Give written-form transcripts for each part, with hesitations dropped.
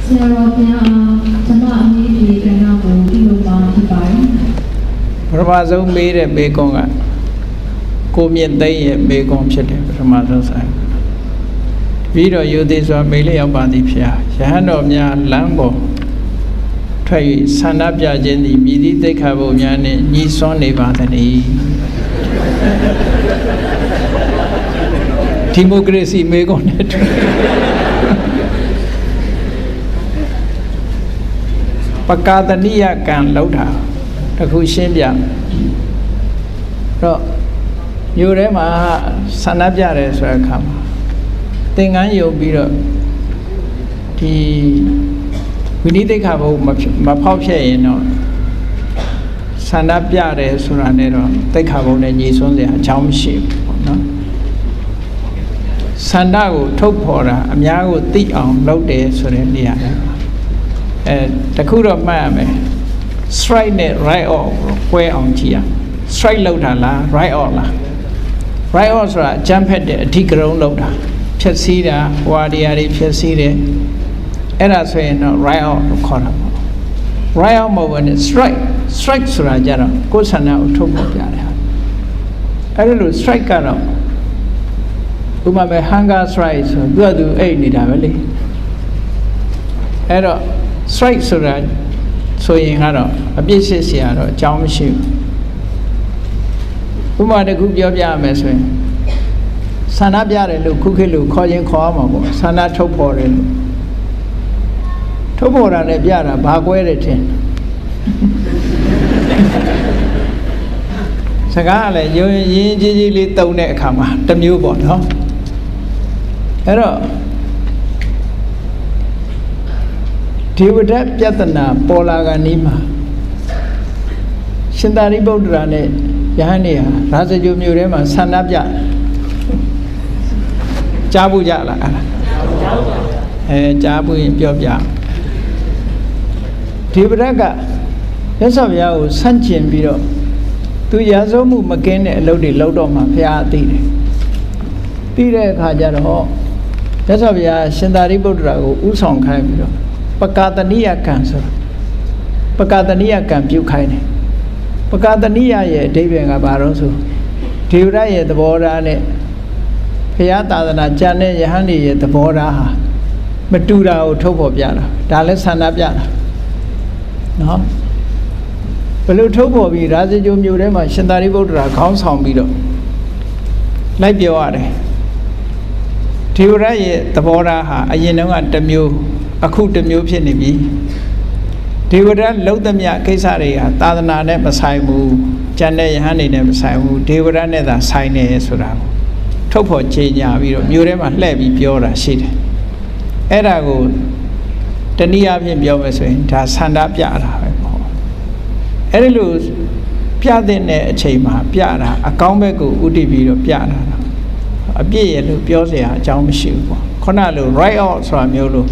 ဆရာတော်ဘုရားဓမ္မအမိဒီကဏ္ဍကိုပြုလုပ်ပါဖြစ်ပါတယ်ပထမဆုံးမေးတဲ့မေကွန်ကကိုမြင့်သိန်းရဲ့မေကွန်ဖြစ်တယ်ပထမဆုံးဆိုင်ပြီးတော့ယူသေးစွာမေးလျောက်ပါသည်ဖျားယဟန်တော်များလမ်းပေါ်ထွက်၍ဆန္ဒပြခြင်းသည်မြည်သည့်သိက္ခာပုဒ်များနှင့်ညီစွန်းနေပါသတည်းဒီမိုကရေစီမေကွန်နဲ့ပကာသနိယကံလောက်တာတခုရှင်းပြတော့မြို့ထဲမှာဆန္ဒပြတယ်ဆိုတဲ့အခါမှာသင်္ကန်းယုံပြီးတော့ဒီဝိနည်းသိက္ခာပုဒ်မဖောက်ဖျက်ရင်တော့ဆန္ဒပြတယ်ဆိုတာနဲ့တော့သိက္ခာပုဒ်နဲ့ညီစွန်းစရာအကြောင်းမရှိဘူးပေါ့နော်ဆန္ဒကိုထုတ်ဖော်တာအများကိုသိအောင်လုပ်တယ်ဆိုတဲ့နေရာတခုတော့မှတ်ရမယ် strike နဲ့ right off ကို꿰အောင်ကြည့်ရ strike လောက်တာလား right off လား right off ဆိုတာအကြမ်းဖက်တဲ့အဓိကရုဏ်းလောက်တာဖြည့်ဆည်းတာဟွာတရားတွေဖြည့်ဆည်းတယ်အဲ့ဒါဆိုရင်တော့ right off ကိုခေါ်တာပေါ့ right off မဟုတ်ဘူး strike ဆိုတာကြတော့ကိုယ်ဆန္ဒကိုထုတ်ဖော်ပြတယ်အဲ့ဒါလို့ strike ကတော့ဥပမာပဲ hunger strike ဆိုသူကသူအိတ်နေတာပဲလေအဲ့တော့ strike ဆိုတာဆိုရင်ကတော့အပြစ်ရှိเสียတော့အကြောင်းမရှိဘူးဥပမာတစ်ခုပြောပြရမယ်ဆိုရင်ဆန္ဒပြတယ်လို့ခုခေတ်လို့ခေါ်ရင်ခေါ်ရမှာပေါ့ဆန္ဒထုတ်ဖော်တယ်လို့ထုတ်ဖော်တာနဲ့ပြတာဘာကွဲတယ်ထင်စကားကလည်းရင်းကြီးကြီးလေးတုံတဲ့အခါမှာတစ်မျိုးပေါ့နော်အဲ့တော့ဒေဝဒတ်ပြဿနာပေါ်လာကနီးမှာရှင်သာရိပုတ္တရာနဲ့ယဟန်နေဟာရာဇဂိုမြို့ထဲမှာဆန္ဒပြကြားဘူးကြလားကြားဘူးရင်ပြောပြဒေဝဒတ်ကမြတ်စွာဘုရားကိုဆန့်ကျင်ပြီးတော့သူရာဇဝမှုမကင်းတဲ့အလုပ်တွေလုပ်တော့မှဘုရားသိတယ်သိတဲ့အခါကျတော့မြတ်စွာဘုရားရှင်သာရိပုတ္တရာကိုဥဆောင်ခိုင်းပြီးတော့ပကာသနိယကံဆိုတာပကာသနိယကံပြုခိုင်းတယ်ပကာသနိယရဲ့အဓိပ္ပာယ်ကဘာလို့ဆိုဒေဝရရဲ့သဘောထားနဲ့ဘုရားသာသနာကျမ်းတဲ့ယဟန်တွေရဲ့သဘောထားဟာမတူတာကိုထုတ်ဖော်ပြတာဒါလည်းဆန္ဒပြတာနော်ဘယ်လိုထုတ်ဖော်ပြီးရာဇဂိုမြို့ထဲမှာရှင်သာရိပုတ္တရာခေါင်းဆောင်ပြီးတော့လိုက်ပြောရတယ်ဒေဝရရဲ့သဘောထားဟာအရင်တုန်းကတစ်မျိုးအခုတစ်မျိုးဖြစ်နေပြီဒေဝရလုံးသမျှကိစ္စတွေဟာသာသနာနဲ့မဆိုင်ဘူးကျန်တဲ့ယဟန်တွေနဲ့မဆိုင်ဘူးဒေဝရနဲ့သာဆိုင်နေဆိုတာကိုထုတ်ဖော်ကြေညာပြီးတော့မြို့ထဲမှာလှည့်ပြီးပြောတာရှိတယ်အဲ့ဒါကိုတနည်းအားဖြင့်ပြောမယ်ဆိုရင်ဒါဆန္ဒပြတာပဲပေါ့အဲ့ဒီလိုပြတဲ့အချိန်မှာပြတာအကောင်းဘက်ကိုဥတည်ပြီးတော့ပြတာအပြည့်ရလို့ပြောစရာအကြောင်းမရှိဘူးပေါ့ခုနလို right out ဆိုတာမျိုးလို့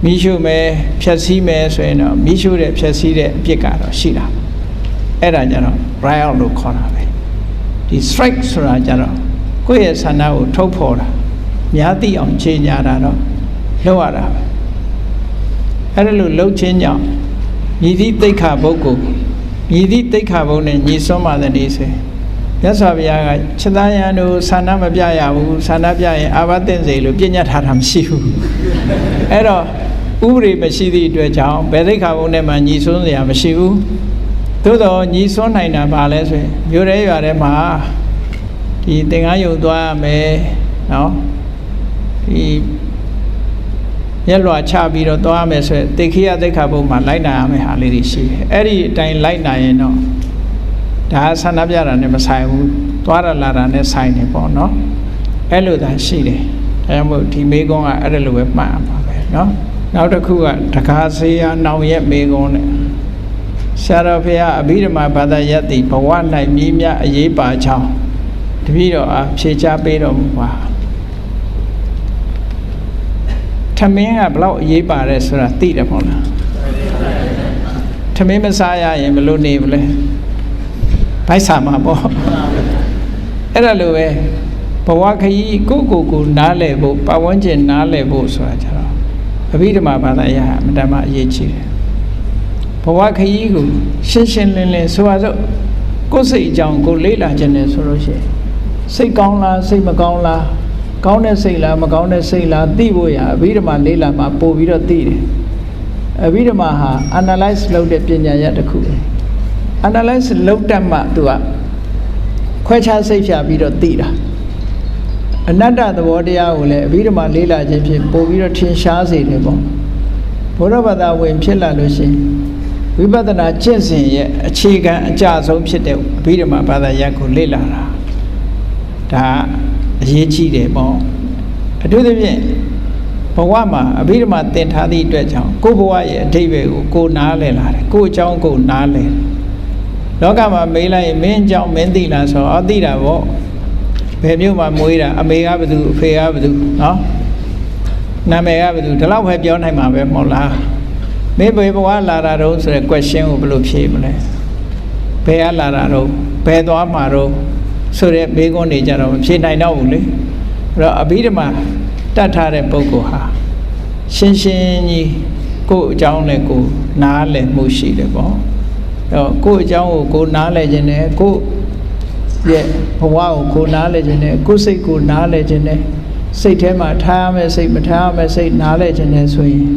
မိရှုမယ်ဖြတ်စည်းမယ်ဆိုရင်တော့မိရှုတဲ့ဖြတ်စည်းတဲ့အပြစ်ကတော့ရှိတာအဲ့ဒါကြတော့ right out လို့ခေါ်တာပဲဒီ strike ဆိုတာကြတော့ကိုယ့်ရဲ့ဆန္ဒကိုထုတ်ဖော်တာများသိအောင်ခြေညာတာတော့လုပ်ရတာပဲအဲ့ဒါလို့လှုပ်ချင်းကြောင့်မြည်သည့်သိက္ခာပုဒ်ကိုမြည်သည့်သိက္ခာပုဒ်နဲ့ညီစွန်းပါတဲ့နေစေမြတ်စွာဘုရားကခြေသားရန်တို့ဆန္ဒမပြရဘူးဆန္ဒပြရင်အာဘသင့်စေလို့ပြညတ်ထားတာမရှိဘူးအဲ့တော့ဥပဒေမရှိသည့်အတွက်ကြောင့်ဘယ်သိက္ခာပုဒ်နဲ့မှညီစွန်းစရာမရှိဘူးသို့တော့ညီစွန်းနိုင်တာပါလဲဆိုရင်မြို့ရဲရွာထဲမှာဒီသင်္ကန်းယုံသွားရမယ်နော်ဒီရက်လွှာချပြီးတော့သွားရမယ်ဆိုရင်တေခိယသိက္ခာပုဒ်မှာလိုက်နိုင်ရမယ်ဟာလေးတွေရှိတယ်အဲ့ဒီအတိုင်းလိုက်နိုင်ရင်တော့ဒါဆန္ဒပြတာနဲ့မဆိုင်ဘူးသွားရလာတာနဲ့ဆိုင်နေပေါ့နော်အဲ့လိုသာရှိတယ်ဒါကြောင့်မို့ဒီမေကုန်းကအဲ့ဒါလိုပဲမှတ်ရပါပဲနော်နောက်တစ်ခုကတကားစေယနောင်ရဲ့မေကုန်းနဲ့ဆရာတော်ဘုရားအဘိဓမ္မာဘာသာယတိဘဝ၌မြည်မြအရေးပါချောင်းတပည့်တော်အားဖြေချပေးတော်မူပါထမင်းကဘလောက်အရေးပါတယ်ဆိုတာသိတယ်ပေါ့လားထမင်းမစားရရင်ဘယ်လိုနေမလဲဗိုက်ဆာမှာပေါ့အဲ့ဒါလိုပဲဘဝခရီးကိုနားလည်ဖို့ပတ်ဝန်းကျင်နားလည်ဖို့ဆိုတာကြတော့ အဘိဓမ္မာဘာသာရအမတမအရေးကြီးတယ်ဘဝခရီးကိုရှင်းရှင်းလင်းလင်းဆိုရစို့ကိုယ်စိတ်အကြောင်းကိုလေ့လာခြင်းနဲ့ဆိုလို့ရှိရင်စိတ်ကောင်းလားစိတ်မကောင်းလားကောင်းတဲ့စိတ်လားမကောင်းတဲ့စိတ်လားသိဖို့ရအဘိဓမ္မာလေ့လာမှာပို့ပြီးတော့သိတယ်အဘိဓမ္မာဟာ analyze လုပ်တဲ့ပညာရပ်တစ်ခုပဲ analyze လုပ်တတ်မှသူကခွဲခြားစိတ်ဖြာပြီးတော့သိတာအနတ္တသဘောတရားကိုလည်းအဘိဓမ္မာလေ့လာခြင်းဖြင့်ပို့ပြီးတော့ထင်ရှားစေတယ်ပေါ့ဘုရားဘာသာဝင်ဖြစ်လာလို့ရှိရင်ဝိပဿနာကျင့်စဉ်ရဲ့အခြေခံအကျဆုံးဖြစ်တဲ့အဘိဓမ္မာဘာသာရပ်ကိုလေ့လာတာဒါအရေးကြီးတယ်ပေါ့အထူးသဖြင့်ဘဝမှာအဘိဓမ္မာသင်ထားသည့်အတွက်ကြောင့်ကိုယ်ဘဝရဲ့အဓိပ္ပာယ်ကိုနားလည်လာတယ်ကိုယ်အကြောင်းကိုနားလည်လောကမှာမေးလိုက်ရင်မင်းအကြောင်းမင်းသိလားဆိုတော့သိတာပေါ့ဘယ်မျိုးမှမွေးတာအမေကဘယ်သူအဖေကဘယ်သူနော်နာမည်ကဘယ်သူဒီလောက်ပဲပြောနိုင်မှာပဲမဟုတ်လားမင်းဘယ်ဘဝလာတာတော့ဆိုတဲ့ question ကိုဘယ်လိုဖြေမလဲဘယ်ကလာတာတော့ဘယ်သွားမှာတော့ဆိုတဲ့မေးခွန်းတွေကြတော့မဖြေနိုင်တော့ဘူးလေအဲ့တော့အဘိဓမ္မာတတ်ထားတဲ့ပုဂ္ဂိုလ်ဟာရှင်းရှင်းကြီးကိုယ့်အကြောင်းနဲ့ကိုယ်နားလည်မှုရှိတယ်ပေါ့အဲ့တော့ကိုယ့်အကြောင်းကိုကိုယ်နားလည်ခြင်းနဲ့ကိုယ့်ရဲ့ဘဝကိုကိုယ်နားလည်ခြင်းနဲ့ကိုယ်စိတ်ကိုနားလည်ခြင်းနဲ့စိတ်ထဲမှာထားရမယ့်စိတ်မထားရမယ့်စိတ်နားလည်ခြင်းနဲ့ဆိုရင်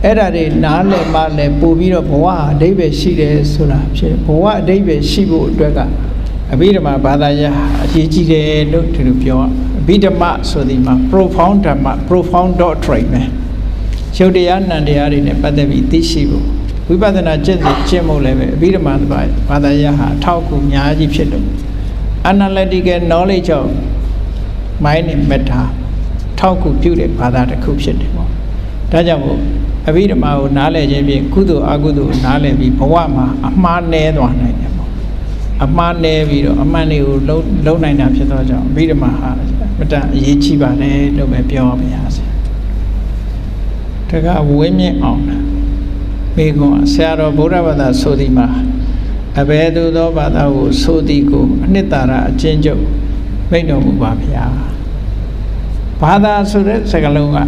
အဲ့ဒါတွေနားလည်မှလည်းပို့ပြီးတော့ဘဝအဓိပ္ပာယ်ရှိတယ်ဆိုတာဖြစ်ဘဝအဓိပ္ပာယ်ရှိဖို့အတွက်ကအဘိဓမ္မာဘာသာရအရေးကြီးတယ်လို့ဒီလိုပြောအဘိဓမ္မာဆိုဒီမှာ profound ဓမ္မ profound doctrine ပဲရုပ်တရားနံတရားတွေနဲ့ပတ်သက်ပြီးသိရှိဖို့ဝိပဿနာကျင့်ဖို့လည်းပဲအဘိဓမ္မာဘာသာရဟာအထောက်အကူအများကြီးဖြစ်လို့ analytical knowledge of mind and matter ထောက်ကူပြုတဲ့ဘာသာတစ်ခုဖြစ်တယ်ပေါ့ဒါကြောင့်မို့အဘိဓမ္မာကိုနားလည်ခြင်းဖြင့်ကုသိုလ်အကုသိုလ်ကိုနားလည်ပြီးဘဝမှာအမှားနည်းသွားနိုင်တယ်ပေါ့အမှားနည်းပြီးတော့အမှန်တွေကိုလုံးနိုင်တာဖြစ်သောကြောင့်အဘိဓမ္မာဟာမတန်အရေးကြီးပါတယ်လို့ပဲပြောပါရစေတကဝင်းမြင့်အောင်မိကွန်ဆရာတော်ဗုဒ္ဓဘာသာဆိုသည်မှာအဘယ်သို့သောဘာသာကိုဆိုသည်ကိုအနှစ်သာရအချင်းချုပ်မိန့်တော်မူပါဗျာဘာသာဆိုတဲ့စကားလုံးက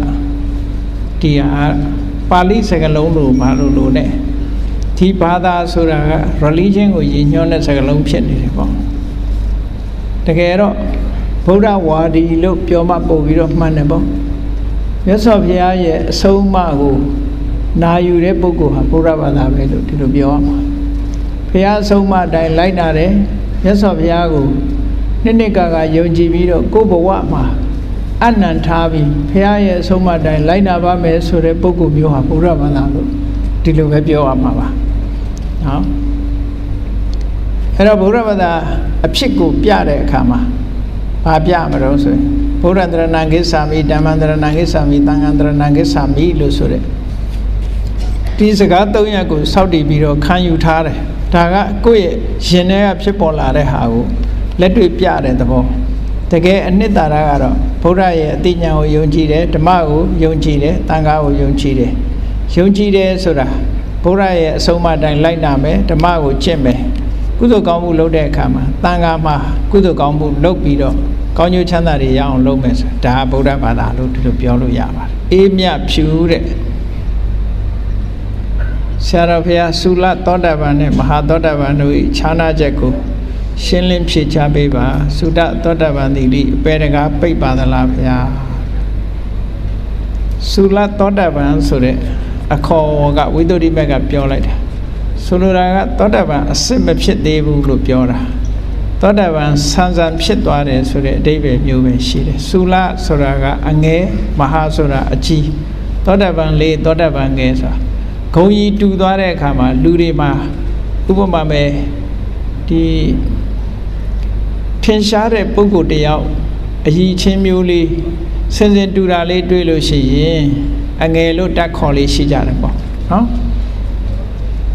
ဒီဟာပါဠိစကားလုံးလို့ဘာလို့နဲ့ဒီဘာသာဆိုတာက religion ကိုရည်ညွှန်းတဲ့စကားလုံးဖြစ်နေတယ်ပေါ့တကယ်တော့ဗုဒ္ဓဝါဒီလို့ပြောမှပို့ပြီးတော့မှန်တယ်ပေါ့မြတ်စွာဘုရားရဲ့အဆုံးအမကိုနာယူတဲ့ပုဂ္ဂိုလ်ဟာဗုဒ္ဓဘာသာပဲလို့ဒီလိုပြောရမှာဘုရားအဆုံးအမအတိုင်းလိုက်နာတယ်မြတ်စွာဘုရားကိုနှစ်ကယုံကြည်ပြီးတော့ကိုယ်ဘဝမှာအနန္တထားပြီးဘုရားရဲ့အဆုံးအမအတိုင်းလိုက်နာပါမယ်ဆိုတဲ့ပုဂ္ဂိုလ်မျိုးဟာဗုဒ္ဓဘာသာလို့ဒီလိုပဲပြောရမှာပါနော်အဲ့တော့ဗုဒ္ဓဘာသာအဖြစ်ကိုပြတဲ့အခါမှာဘာပြမလို့ဆိုရင်ဗုဒ္ဓတရဏဂစ္ဆာမိဓမ္မတရဏဂစ္ဆာမိသံဃာတရဏဂစ္ဆာမိလို့ဆိုတဲ့ဒီစကား၃ရပ်ကိုစောင့်တည်ပြီးတော့ခံယူထားတယ်ဒါကကိုယ့်ရဲ့ရင်ထဲကဖြစ်ပေါ်လာတဲ့ဟာကိုလက်တွေ့ပြတဲ့သဘောတကယ်အနှစ်သာရကတော့ဗုဒ္ဓရဲ့အသိဉာဏ်ကိုယုံကြည်တယ်ဓမ္မကိုယုံကြည်တယ်သံဃာကိုယုံကြည်တယ်ယုံကြည်တယ်ဆိုတာဗုဒ္ဓရဲ့အဆုံးအမတိုင်းလိုက်နာမယ်ဓမ္မကိုကျင့်မယ်ကုသိုလ်ကောင်းမှုလုပ်တဲ့အခါမှာသံဃာမှာကုသိုလ်ကောင်းမှုလုပ်ပြီးတော့ကောင်းကျိုးချမ်းသာတွေရအောင်လုပ်မယ်ဆိုတာဒါဗုဒ္ဓဘာသာလို့ဒီလိုပြောလို့ရပါတယ်အေးမြဖြူတဲ့ဆရာတော်ဘုရားသုလသောတာပန်နဲ့မဟာသောတာပန်တို့၏ခြားနာချက်ကိုရှင်းလင်းဖြေချပေးပါသုဒသောတာပန်သည်လိအပေတကားပိတ်ပါသလားဘုရားသုလသောတာပန်ဆိုတဲ့အခေါ်ကဝိသုဒ္ဓိမက်ကပြောလိုက်တာဆိုလိုတာကသောတာပန်အစစ်မဖြစ်သေးဘူးလို့ပြောတာသောတာပန်ဆန်းဆန်းဖြစ်သွားတယ်ဆိုတဲ့အဓိပ္ပာယ်မျိုးပဲရှိတယ်သုလဆိုတာကအငယ်မဟာဆိုတာအကြီးသောတာပန်လေးသောတာပန်ငယ်ဆိုတာဂုံကြီးတူသွားတဲ့အခါမှာလူတွေမှာဥပမာပဲဒီထင်ရှားတဲ့ပုဂ္ဂိုလ်တယောက်အကြီးချင်းမျိုးလေးစင်စင်တူတာလေးတွေ့လို့ရှိရင်အငယ်လို့တက်ခေါ်လေးရှိကြတယ်ပေါ့နော်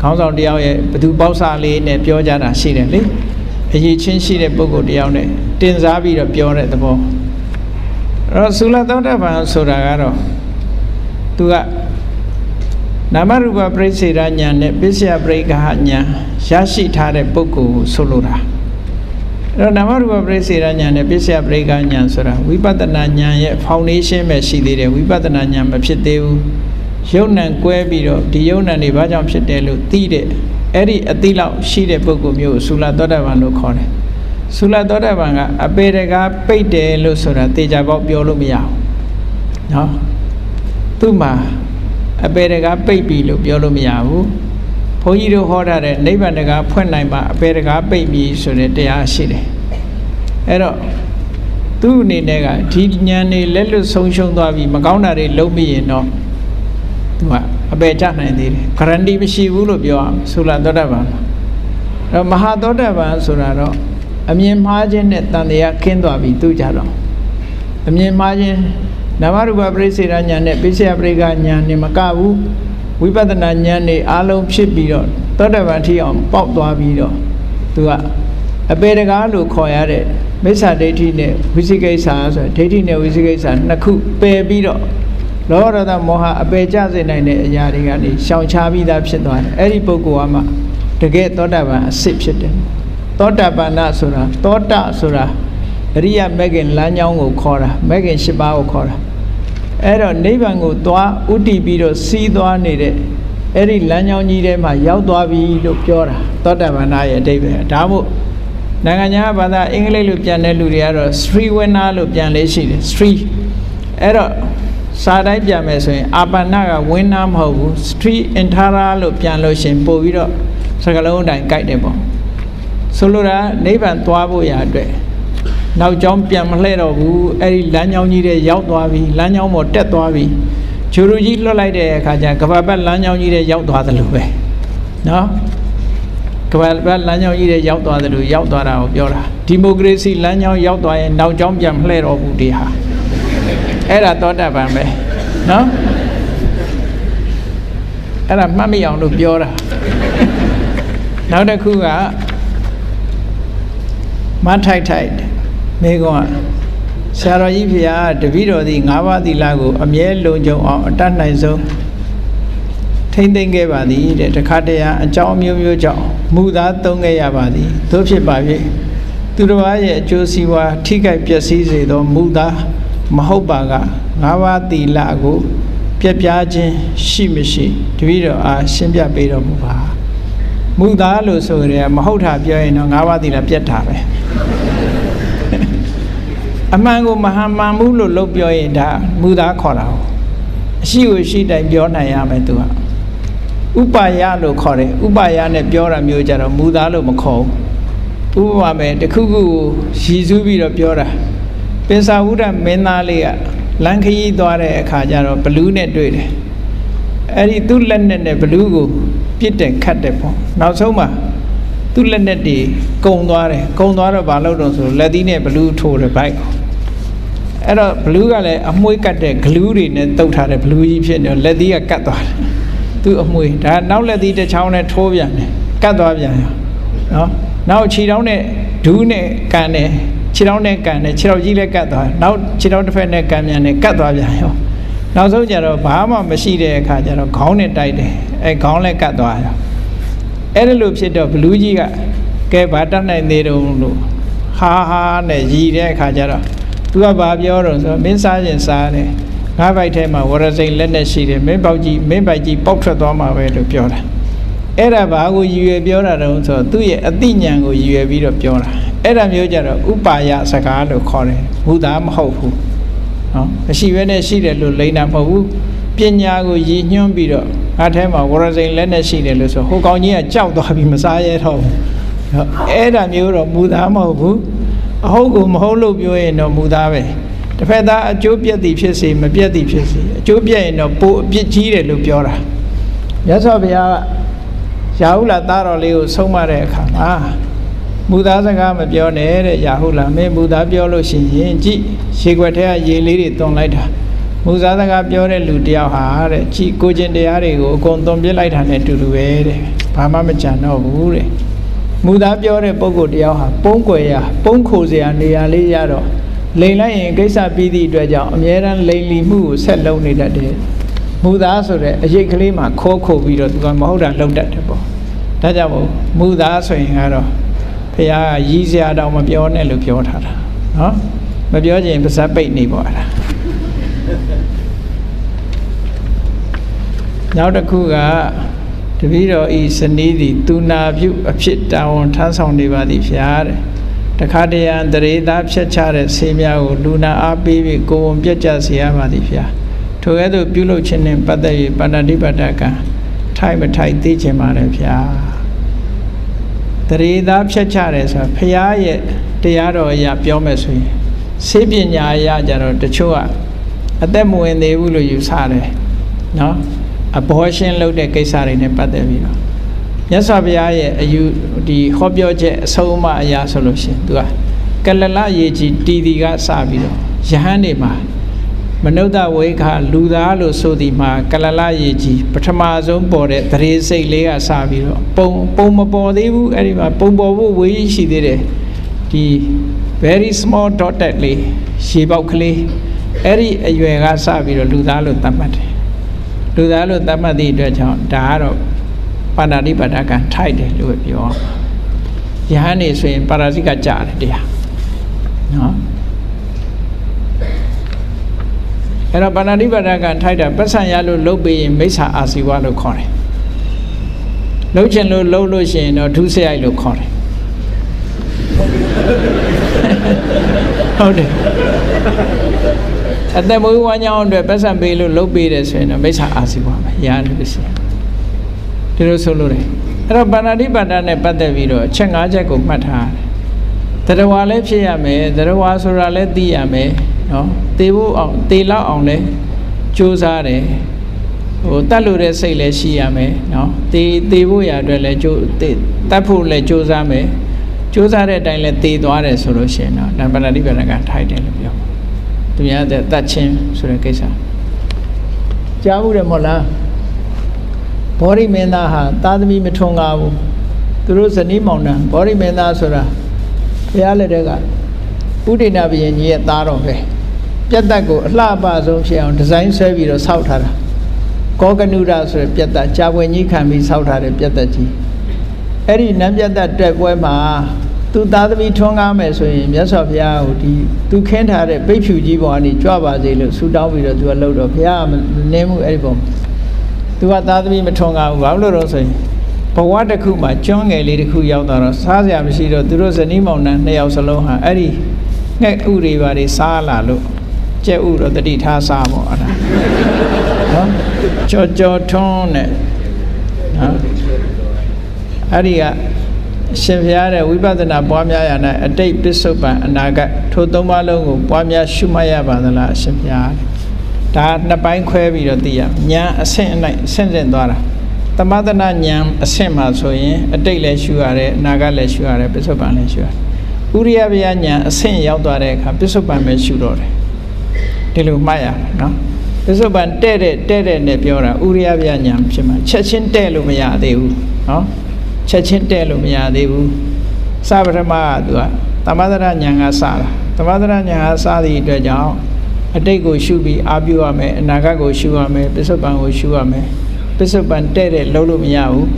ခေါင်းဆောင်တယောက်ရဲ့ဘသူပေါက်စားလေးနဲ့ပြောကြတာရှိတယ်လေအကြီးချင်းရှိတဲ့ပုဂ္ဂိုလ်တယောက်နဲ့တင်စားပြီးတော့ပြောတဲ့သဘောအဲ့တော့သုလသောတာပန်ဆိုတာကတော့သူကနာမရူပပရိစ္ဆေဒဉာဏ်နဲ့ပစ္စယပရိက္ခဉာဏ်ရရှိထားတဲ့ပုဂ္ဂိုလ်ကိုဆိုလိုတာ အဲ့တော့နာမရူပပရိစ္ဆေရဉာဏ်နဲ့ပစ္စယပရိက္ခဉာဏ်ဆိုတာဝိပဿနာဉာဏ်ရဲ့ foundation ပဲရှိသေးတယ်ဝိပဿနာဉာဏ်မဖြစ်သေးဘူးယုံ nant ကွဲပြီးတော့ဒီယုံ nant တွေဘာကြောင့်ဖြစ်တယ်လို့သိတဲ့အဲ့ဒီအသိလောက်ရှိတဲ့ပုဂ္ဂိုလ်မျိုးကိုသုလသောတာပန်လို့ခေါ်တယ်သုလသောတာပန်ကအပေတကားပိတ်တယ်လို့ဆိုတာတေချာပေါက်ပြောလို့မရဘူးနော်သူ့မှာအပေတကားပိတ်ပြီလို့ပြောလို့မရဘူးဘုန်းကြီးတို့ဟောထားတဲ့နိဗ္ဗာန်တကားဖွင့်နိုင်မှာအပေတကားပိတ်ပြီဆိုတဲ့တရားရှိတယ်အဲ့တော့သူ့အနေနဲ့ကဒီဉာဏ်တွေလက်လွတ်ဆုံးရှုံးသွားပြီမကောင်းတာတွေလုံးမိရင်တော့သူကအပေချနိုင်သေးတယ် guarantee မရှိဘူးလို့ပြောအောင်သုလသောတာပန်အဲ့တော့မဟာသောတာပန်ဆိုတာတော့အမြင်မှားခြင်းနဲ့တန်တရားခင်းသွားပြီသူကြတော့အမြင်မှားခြင်းနာမရူပပရိစ္ဆေရဉာဏ်နဲ့ပိစ္ဆယပရိက္ခဉာဏ်နဲ့မကဘူးဝိပဿနာဉာဏ်နဲ့အားလုံးဖြစ်ပြီးတော့သောတာပန်ထိအောင်ပေါက်သွားပြီးတော့သူကအပေတကားလို့ခေါ်ရတဲ့မိစ္ဆာဒိဋ္ဌိနဲ့ဝိသိကိစ္စဆိုဒိဋ္ဌိနဲ့ဝိသိကိစ္စနှစ်ခုပယ်ပြီးတော့လောဘဒေါသမောဟအပေကျစေနိုင်တဲ့အရာတွေကနေရှောင်ရှားပြီးသားဖြစ်သွားတယ်အဲ့ဒီပုဂ္ဂိုလ်ကမှတကယ်သောတာပန်အစစ်ဖြစ်တယ်သောတာပန်ဆိုတာသောတဆိုတာအရိယမဂ္ဂင်လမ်းကြောင်းကိုခေါ်တာမဂ္ဂင်၈ပါးကိုခေါ်တာအဲ့တော့နိဗ္ဗာန်ကိုသွားဥတည်ပြီးတော့စီးသွားနေတဲ့အဲ့ဒီလမ်းကြောင်းကြီးထဲမှာရောက်သွားပြီလို့ပြောတာသောတာပန်ရဲ့အဓိပ္ပာယ်ဒါမို့နိုင်ငံခြားဘာသာအင်္ဂလိပ်လိုပြန်တဲ့လူတွေကတော့ Sri winner လို့ပြန်လေးရှိတယ် Sri အဲ့တော့စာတိုင်းပြန်မယ်ဆိုရင်အာပန္နက winner မဟုတ်ဘူး Sri Intara လို့ပြန်လို့ရှင်ပို့ပြီးတော့စကားလုံးအတိုင်းကြိုက်တယ်ပေါ့ဆိုလိုတာနိဗ္ဗာန်သွားဖို့ရာအတွက်နောက်ကြောင်းပြန်မလှည့်တော့ဘူးအဲ့ဒီလမ်းကြောင်းကြီးတွေရောက်သွားပြီလမ်းကြောင်းပေါ်တက်သွားပြီဂျိုရူကြီးလွှတ်လိုက်တဲ့အခါကျကဘာပတ်လမ်းကြောင်းကြီးတွေရောက်သွားတယ်လို့ပဲနော်ကဘာပတ်လမ်းကြောင်းကြီးတွေရောက်သွားတယ်လို့ရောက်သွားတာကိုပြောတာဒီမိုကရေစီလမ်းကြောင်းရောက်သွားရင်နောက်ကြောင်းပြန်မလှည့်တော့ဘူးဒီဟာအဲ့ဒါသောတာပန်ပဲနော်အဲ့ဒါမှတ်မိအောင်လို့ပြောတာနောက်တစ်ခုကမထိုက်မိကောဆရာတော်ကြီးဖေဟာတပည့်တော်သည်၅ပါးသီလကိုအမြဲလုံခြုံအောင်အတတ်နိုင်ဆုံးထိမ့်သိမ့်ခဲ့ပါသည်တဲ့တခါတည်းအကြောင်းမျိုးမျိုးကြောင့်မူသားသုံးခဲ့ရပါသည်သို့ဖြစ်ပါ၍သူတစ်ပါးရဲ့အကျိုးစီးပွားထိခိုက်ပျက်စီးစေသောမူသားမဟုတ်ပါက၅ပါးသီလကိုပြက်ပြားခြင်းရှိမရှိတပည့်တော်အားရှင်းပြပေးတော်မူပါမူသားလို့ဆိုရဲမဟုတ်တာပြောရင်တော့၅ပါးသီလပြတ်တာပဲအမှန်ကိုမဟာမှန်မှုလို့လုပ်ပြောရင်ဒါမူသားခေါ်တာအရှိကိုရှိတိုင်းပြောနိုင်ရမယ်သူကဥပါယလို့ခေါ်တယ်ဥပါယနဲ့ပြောတာမျိုးကြတော့မူသားလို့မခေါ်ဘူးဥပမာပဲတခုခုရည်စူးပြီးတော့ပြောတာပင်စာဝုဒ္ဓမင်းသားလေးကလမ်းခရီးသွားတဲ့အခါကျတော့ဘလူးနဲ့တွေ့တယ်အဲ့ဒီသူ့လက်နဲ့ဘလူးကိုပြစ်တယ်ခတ်တယ်ပေါ့နောက်ဆုံးမှာသူ့လက်နဲ့တွေကုံသွားတယ်ကုံသွားတော့ဘာလုပ်တော့ဆိုလက်သီးနဲ့ဘလူးထိုးတယ်ဘိုက်အဲ့တော့ဘလူးကလည်းအမွှေးကတ်တဲ့ဂလူးတွေနဲ့တုပ်ထားတဲ့ဘလူးကြီးဖြစ်နေတော့လက်သီးကကတ်သွားတယ်သူ့အမွှေးဒါနောက်လက်သီးတစ်ချောင်းနဲ့ထိုးပြန်တယ်ကတ်သွားပြန်ရောနော်နောက်ခြေထောက်နဲ့ဒူးနဲ့ကန်တယ်ခြေထောက်နဲ့ကန်တယ်ခြေထောက်ကြီးလည်းကတ်သွားနောက်ခြေထောက်တစ်ဖက်နဲ့ကန်ပြန်တယ်ကတ်သွားပြန်ရောနောက်ဆုံးကျတော့ဘာမှမရှိတဲ့အခါကျတော့ခေါင်းနဲ့တိုက်တယ်အဲခေါင်းလည်းကတ်သွားရောအဲ့ဒါလို့ဖြစ်တော့ဘလူးကြီးကကဲဘာတတ်နိုင်သေးတုံးလို့ဟာနဲ့ရည်တဲ့အခါကျတော့သူကဘာပြောတော့ဆိုမင်းစားရင်စားတယ်ငါးဘိုက်ထဲမှာဝရစိန်လက်နဲ့ရှိတယ်မင်းဘိုက်ကြီးပေါက်ထွက်သွားမှာပဲလို့ပြောတာအဲ့ဒါဘာကိုရည်ရွယ်ပြောတာတုံးဆိုသူ့ရဲ့အသိဉာဏ်ကိုရည်ရွယ်ပြီးတော့ပြောတာအဲ့ဒါမျိုးကြတော့ဥပါယစကားလို့ခေါ်တယ်ဘုရားမဟုတ်ဘူးနော်မရှိဘဲနဲ့ရှိတယ်လို့လိမ့်တာမဟုတ်ဘူးပညာကိုရည်ညွှန်းပြီးတော့အားထဲမှာဝရစိန်လက်နဲ့ရှိတယ်လို့ဆိုဟိုကောင်ကြီးကကြောက်သွားပြီးမစားရတော့ဘူးအဲ့ဒါမျိုးတော့မူသားမဟုတ်ဘူးအဟုတ်ကိုမဟုတ်လို့ပြောရင်တော့မူသားပဲတစ်ဖက်သားအကျိုးပြက်သည်ဖြစ်စေမပြက်သည်ဖြစ်စေအကျိုးပြက်ရင်တော့ပိုအပြစ်ကြီးတယ်လို့ပြောတာမြတ်စွာဘုရားကရာဟုလသားတော်လေးကိုဆုံးမတဲ့အခါမှာမူသားစကားမပြောနဲ့တဲ့ရာဟုလမင်းမူသားပြောလို့ရှိရင်ကြည့်ရေခွက်ထဲကရေလေးတွေသွန်လိုက်တာမူသားစကားပြောတဲ့လူတယောက်ဟာတဲ့ကြည့်ကိုချင်းတရားတွေကိုအကုန်သွန်ပြစ်လိုက်တာနဲ့တူတူပဲတဲ့ဘာမှမကြံတော့ဘူးတဲ့မူသားပြောတဲ့ပုဂ္ဂိုလ်တယောက်ဟာပုံကွယ်ရပုံခိုစရာနေရာလေးရတော့လိန်လိုက်ရင်ကိစ္စပြီးသည့်အတွက်ကြောင့်အမြဲတမ်းလိန်လီမှုကိုဆက်လုံးနေတတ်တယ်မူသားဆိုတဲ့အရေးကလေးမှာခိုးခိုပြီးတော့သူကမဟုတ်တာလုပ်တတ်တယ်ပေါ့ဒါကြောင့်မူသားဆိုရင်ကတော့ ဘုရားရည်စရာတောင်မပြောနဲ့လို့ပြောထားတာနော်မပြောချင်ပါဇက်ပိတ်နေပေါ့အဲ့ဒါနောက်တစ်ခုကတပည့်တော်ဤဇနီးသည်သူနာပြုအဖြစ်တာဝန်ထမ်းဆောင်နေပါသည်ဗျာတဲ့တခါတရံတရေသားဖြတ်ချတဲ့ဆေးများကိုလူနာအားပေးပြီးကိုယ်ဝန်ပြတ်ကြစေရပါသည်ဗျာထိုကဲ့သို့ပြုလုပ်ခြင်းနှင့်ပတ်သက်၍ပါဏာတိပါဒကံထိုက်မထိုက်သိချင်ပါတယ်ဗျာတရေသားဖြတ်ချတယ်ဆိုတာဘုရားရဲ့တရားတော်အရာပြောမယ်ဆိုရင်ဆေးပညာအရာကြတော့တချို့ကအသက်မဝင်သေးဘူးလို့ယူဆတယ်နော်abortion လုပ်တဲ့ကိစ္စတွေနဲ့ပတ်သက်ပြီးတော့မြတ်စွာဘုရားရဲ့အယူဒီဟောပြောချက်အဆုံးအမအရာဆိုလို့ရှိရင်သူကကလလရေကြီးတီတီကစပြီးတော့ယဟန်တွေမှာမနုဿဝိခလူသားလို့ဆိုသည်မှာကလလရေကြီးပထမဆုံးပေါ်တဲ့သရေစိတ်လေးကစပြီးတော့ပုံမပေါ်သေးဘူးအဲ့ဒီမှာပုံပေါ်ဖို့ဝေးရှိသေးတယ်ဒီ very small dotted လေးရေပေါက်ကလေးအဲ့ဒီအရွယ်ကစပြီးတော့လူသားလို့သတ်မှတ်တယ်လူသားလို့သတ်မှတ်သည့်အတွက်ကြောင့်ဒါကတော့ပါဏာတိပါဒကံထိုက်တယ်လို့ပြောယဟန်နေဆိုရင်ပါရဇိကကြားတယ်တရားနော်အဲ့တော့ပါဏာတိပါဒကံထိုက်တာပတ်စံရလို့လှုပ်ပြီးရင်မိစ္ဆာအာစီဝလို့ခေါ်တယ်လှုပ်ချင်လို့လှုပ်လို့ရှိရင်တော့ဒုစရိုက်လို့ခေါ်တယ်ဟုတ်တယ်အသက်မွေးဝမ်းကြောင်းအတွက်ပတ်စံပေးလို့လှုပ်ပေးတယ်ဆိုရင်တော့မိစ္ဆာအာစီဝပဲရတယ်လို့ရှိရင်ဒီလိုဆိုလို့တယ်အဲ့တော့ပါဏာတိပါဒနဲ့ပတ်သက်ပြီးတော့အချက်၅ချက်ကိုမှတ်ထားတယ်တရားဝါလည်းဖြစ်ရမယ်တရားဝါဆိုတာလည်းသိရမယ်နော်သေဖို့အောင်သေလောက်အောင်လည်းကြိုးစားတယ်ဟိုတတ်လို့တဲ့စိတ်လည်းရှိရမယ်နော်သေဖို့ရအတွက်လည်းကြိုးတတ်ဖို့လည်းကြိုးစားမယ်ကြိုးစားတဲ့အတိုင်းလည်းသေသွားတယ်ဆိုလို့ရှိရင်တော့ဒါပါဏာတိပါဒကထိုက်တယ်လို့ပြောသူများတဲ့တတ်ချင်းဆိုတဲ့ကိစ္စကြားဘူးတယ်မဟုတ်လားဘောရိမင်းသားဟာသာသမီမထွန်းကားဘူးသူတို့ဇနီးမောင်နှံဘောရိမင်းသားဆိုတာဘုရားလက်ထက်ကဥဒိဏဘုရင်ကြီးရဲ့သားတော်ပဲပြတ်သက်ကိုအလှပဆုံးဖြစ်အောင်ဒီဇိုင်းဆွဲပြီးတော့ဆောက်ထားတာကောကနုဒဆိုတဲ့ပြတ်သက်ကြာပွင့်ကြီးခံပြီးဆောက်ထားတဲ့ပြတ်သက်ကြီးအဲ့ဒီနန်းပြတ်သက်တွေ့ပွဲမှာသူသားသမီးထွန်းကားမယ်ဆိုရင်မြတ်စွာဘုရားကိုဒီသူခင်းထားတဲ့ပိတ်ဖြူကြီးပေါ်ကနေကြွပါစေလို့ဆုတောင်းပြီးတော့သူကလှုပ်တော့ဘုရားမနေမှုအဲ့ဒီပုံသူကသားသမီးမထွန်းကားဘူးဘာလို့တော့ဆိုရင်ဘဝတစ်ခုမှာကျွန်းငယ်လေးတစ်ခုရောက်တော့စားစရာမရှိတော့သူတို့ဇနီးမောင်နှံနှစ်ယောက်စလုံးဟာအဲ့ဒီငှက်ဥတွေပါတွေစားလာလို့ကြက်ဥတော့တတိထားစားပေါ့အဲ့ဒါနော်ကြော်ထွန်းနဲ့နော်အဲ့ဒီကရှင်ဘုရားတဲ့ဝိပဿနာပွားများရ၌အတိတ်ပစ္စုပန်အနာဂတ်ထိုသုံးပါးလုံးကိုပွားများရှုမှတ်ရပါသလားရှင်ဘုရားဒါနှစ်ပိုင်းခွဲပြီးတော့သိရဉာဏ်အဆင့်အလိုက်ဆင့်သွားတာသမထနာဉာဏ်အဆင့်မှာဆိုရင်အတိတ်လည်းရှုရတယ်အနာဂတ်လည်းရှုရတယ်ပစ္စုပန်လည်းရှုရတယ်ဥရိယဗျာဉာဏ်အဆင့်ရောက်သွားတဲ့အခါပစ္စုပန်ပဲရှုတော့တယ်ဒီလိုမှတ်ရမယ်နော်ပစ္စုပန်တဲ့နဲ့ပြောတာဥရိယဗျာဉာဏ်ဖြစ်မှာချက်ချင်းတဲ့လို့မရသေးဘူးနော်ချက်ချင်းတဲ့လို့မရသေးဘူးစပထမကသူကသမထနာဉာဏ်ကစတာသမထနာဉာဏ်ကစသည့်အတွက်ကြောင့်အတိတ်ကိုရှုပြီးအာပြုရမယ်အနာဂတ်ကိုရှုရမယ်ပစ္စုပန်ကိုရှုရမယ်ပစ္စုပန်တဲ့လုံးလို့မရဘူး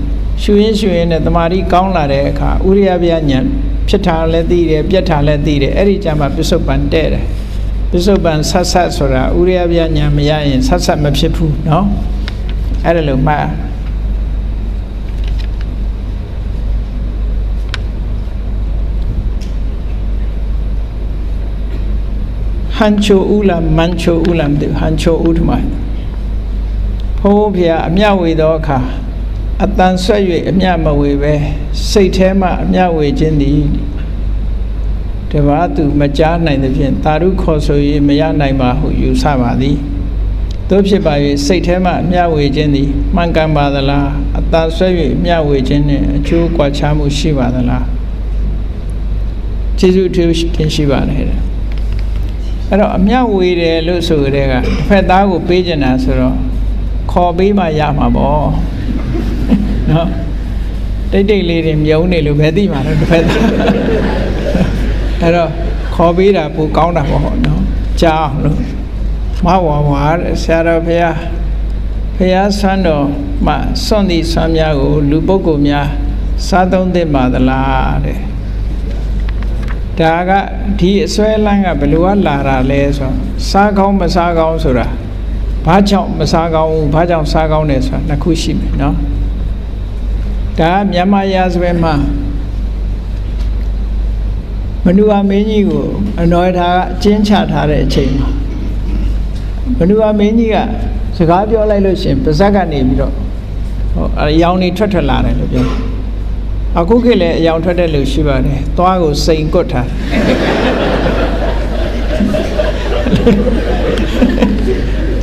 ရှုရင်နဲ့တမာတိကောင်းလာတဲ့အခါဥရိယဗျာဉာဏ်ဖြစ်တာလည်းသိတယ်ပြတ်တာလည်းသိတယ်အဲ့ဒီကြမှာပစ္စုပန်တဲ့တယ်ပစ္စုပန်ဆက်ဆိုတာဥရိယဗျာဉာဏ်မရရင်ဆက်မဖြစ်ဘူးเนาะအဲ့ဒါလို့မှတ်ဟန်ချိုဥလာမန်ချိုဥလာမသိဟန်ချိုဥထမဘုရားဖျားအမြဝေသောအခါအတန်ဆွဲ၍အမြမဝေပဲစိတ်ထဲမှအမြဝေခြင်းသည်တပါးသူမကြားနိုင်သဖြင့်သာဓုခေါ်ဆို၍မရနိုင်ပါဟုယူဆပါသည်တို့ဖြစ်ပါ၍စိတ်ထဲမှအမြဝေခြင်းသည်မှန်ကန်ပါသလားအတန်ဆွဲ၍အမြဝေခြင်းနှင့်အကျိုးကွာခြားမှုရှိပါသလားကျေးဇူးတင်ရှိပါတယ်အဲ့တော့အမြဝေတယ်လို့ဆိုကြတဲ့ကတစ်ဖက်သားကိုပေးကျင်တာဆိုတော့ခေါ်ပေးမှရမှာပေါ့နော်တိတ်လေးတွေမြုံနေလို့ပဲသိမှာတော့တစ်ဖက်သားအဲ့တော့ခေါ်ပေးတာပိုကောင်းတာပေါ့နော်ကြားအောင်လို့မဝါဆရာတော်ဘုရားဆန်းတော်မှစွန့်သည့်ဆွမ်းများကိုလူပုဂ္ဂိုလ်များစားသုံးသင့်ပါသလားတဲ့ ဒါကဒီအစွဲလန်းကဘယ်လိုလာတာလဲဆိုစားကောင်းမစားကောင်းဆိုတာဘာကြောင့်မစားကောင်းဘူးဘာကြောင့်စားကောင်းတယ်ဆိုတာနှစ်ခုရှိမယ်နော်ဒါမြန်မာရာဇဝင်မှာမနုဝမင်းကြီးကိုအနော်ထားကအကျဉ်းချထားတဲ့အချိန်မှာမနုဝမင်းကြီးကစကားပြောလိုက်လို့ရှင်ပါဇက်ကနေပြီးတော့အယောင်နေထွက်လာတယ်လို့ပြောအခုခေတ်လည်းအယောင်ထွက်တဲ့လူရှိပါတယ်သွားကိုစိန်ကွတ်ထား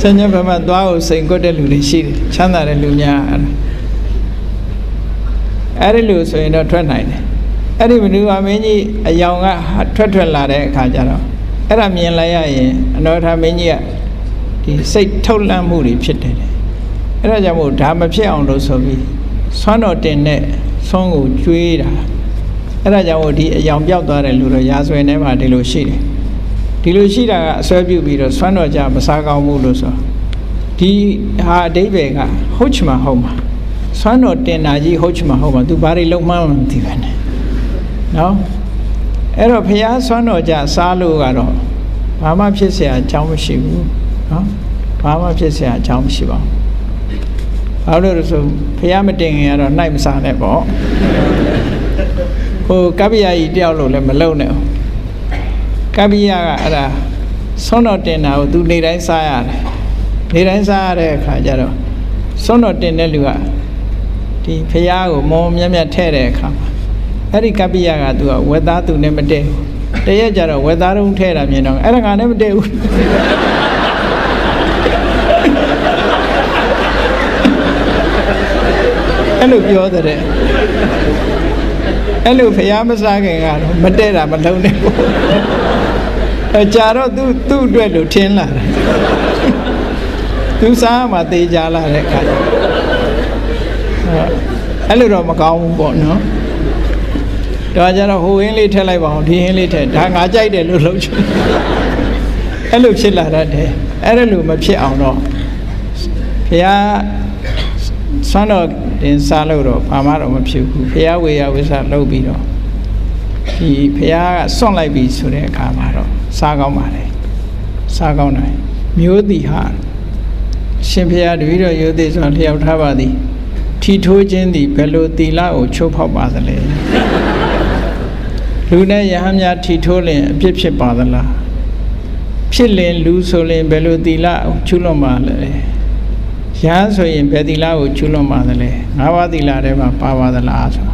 ဆញ្ញဘမသွားကိုစိန်ကွတ်တဲ့လူတွေရှိတယ်ချမ်းသာတဲ့လူများအဲ့ဒီလူဆိုရင်တော့ထွက်နိုင်တယ်အဲ့ဒီမနုဝမင်းကြီးအယောင်ကထွက်လာတဲ့အခါကျတော့အဲ့ဒါမြင်လိုက်ရရင်အနောထမင်းကြီးကဒီစိတ်ထုတ်လန့်မှုတွေဖြစ်တယ်အဲ့ဒါကြောင့်မို့ဒါမဖြစ်အောင်လို့ဆိုပြီးဆွမ်းတော်တင်တဲ့ဆွမ်းကိုကျွေးတာအဲ့ဒါကြောင့်မို့ဒီအယောင်ပြောက်သွားတဲ့လူတော့ရာဇဝင်ထဲမှာဒီလိုရှိတယ်ဒီလိုရှိတာကအစွဲပြုပြီးတော့ဆွမ်းတော်ကြမစားကောင်းဘူးလို့ဆိုဒီဟာအဓိပ္ပာယ်ကဟုတ်ချင်မှဟုတ်မှာဆွမ်းတော်တင်တာကြီးဟုတ်ချင်မှဟုတ်မှာသူဘာတွေလုံးမှမသိပါနဲ့နော်အဲ့တော့ဘုရားဆွမ်းတော်ကြစားလို့ကတော့ဘာမှဖြစ်เสียအကြောင်းမရှိဘူးနော်ဘာမှဖြစ်เสียအကြောင်းမရှိပါဘူးဘာလို့လဲဆိုဘုရားမတင်ခင်ကတော့နှိုက်မစားနဲ့ပေါ့ဟိုကပ္ပိယကြီးတယောက်လို့လည်းမလုံနဲ့ကပ္ပိယကအဲ့ဒါဆွမ်းတော်တင်တာကိုသူနေတိုင်းစားရတယ်နေတိုင်းစားရတဲ့အခါကျတော့ဆွမ်းတော်တင်တဲ့လူကဒီဘုရားကိုမောမြတ်မြတ်ထဲ့တဲ့အခါမှာအဲ့ဒီကပ္ပိယကသူကဝက်သားသူနဲ့မတည့်ဘူးတရက်ကျတော့ဝက်သားတုံးထဲတာမြင်တော့အဲ့ဒါငါနဲ့မတည့်ဘူးအဲ့လိုပြောတဲ့အဲ့လိုဖျားမစားခင်ကတော့မတည့်တာမလုံးနဲ့ဘူးကြာတော့သူ့အတွက်လို့ထင်းလာတယ်သူစားမှသေချာလာတဲ့အခါအဲ့လိုတော့မကောင်းဘူးပေါ့နော်တော့ကြတော့ဟိုဟင်းလေးထည့်လိုက်ပါအောင်ဒီဟင်းလေးထည့်ဒါငါကြိုက်တယ်လို့လုပ်ချင်အဲ့လိုဖြစ်လာတတ်တယ်အဲ့လိုမဖြစ်အောင်တော့ဘုရားဆွမ်းတော်တင်စားလို့တော့ဘာမှတော့မဖြစ်ဘူးဘုရားဝေယဝိသလုပ်ပြီးတော့ဒီဘုရားကစွန့်လိုက်ပြီဆိုတဲ့အခါမှာတော့စားကောင်းပါလေစားကောင်းတယ်မျိုးတိဟာရှင်ဘုရားတပည့်တော်ရိုသေစွာလျှောက်ထားပါသည်ထီထိုးခြင်းသည်ဘယ်လိုသီလကိုချိုးဖောက်ပါသလဲလူနဲ့ယဟန်များထီထိုးလင်အပြစ်ဖြစ်ပါသလားဖြစ်လင်လူဆိုလင်ဘယ်လိုသီလကိုချွလွန်ပါလဲယဟန်ဆိုရင်ဘယ်သီလကိုချွလွန်ပါသလဲ၅ပါးသီလထဲမှာပါပါသလားဆို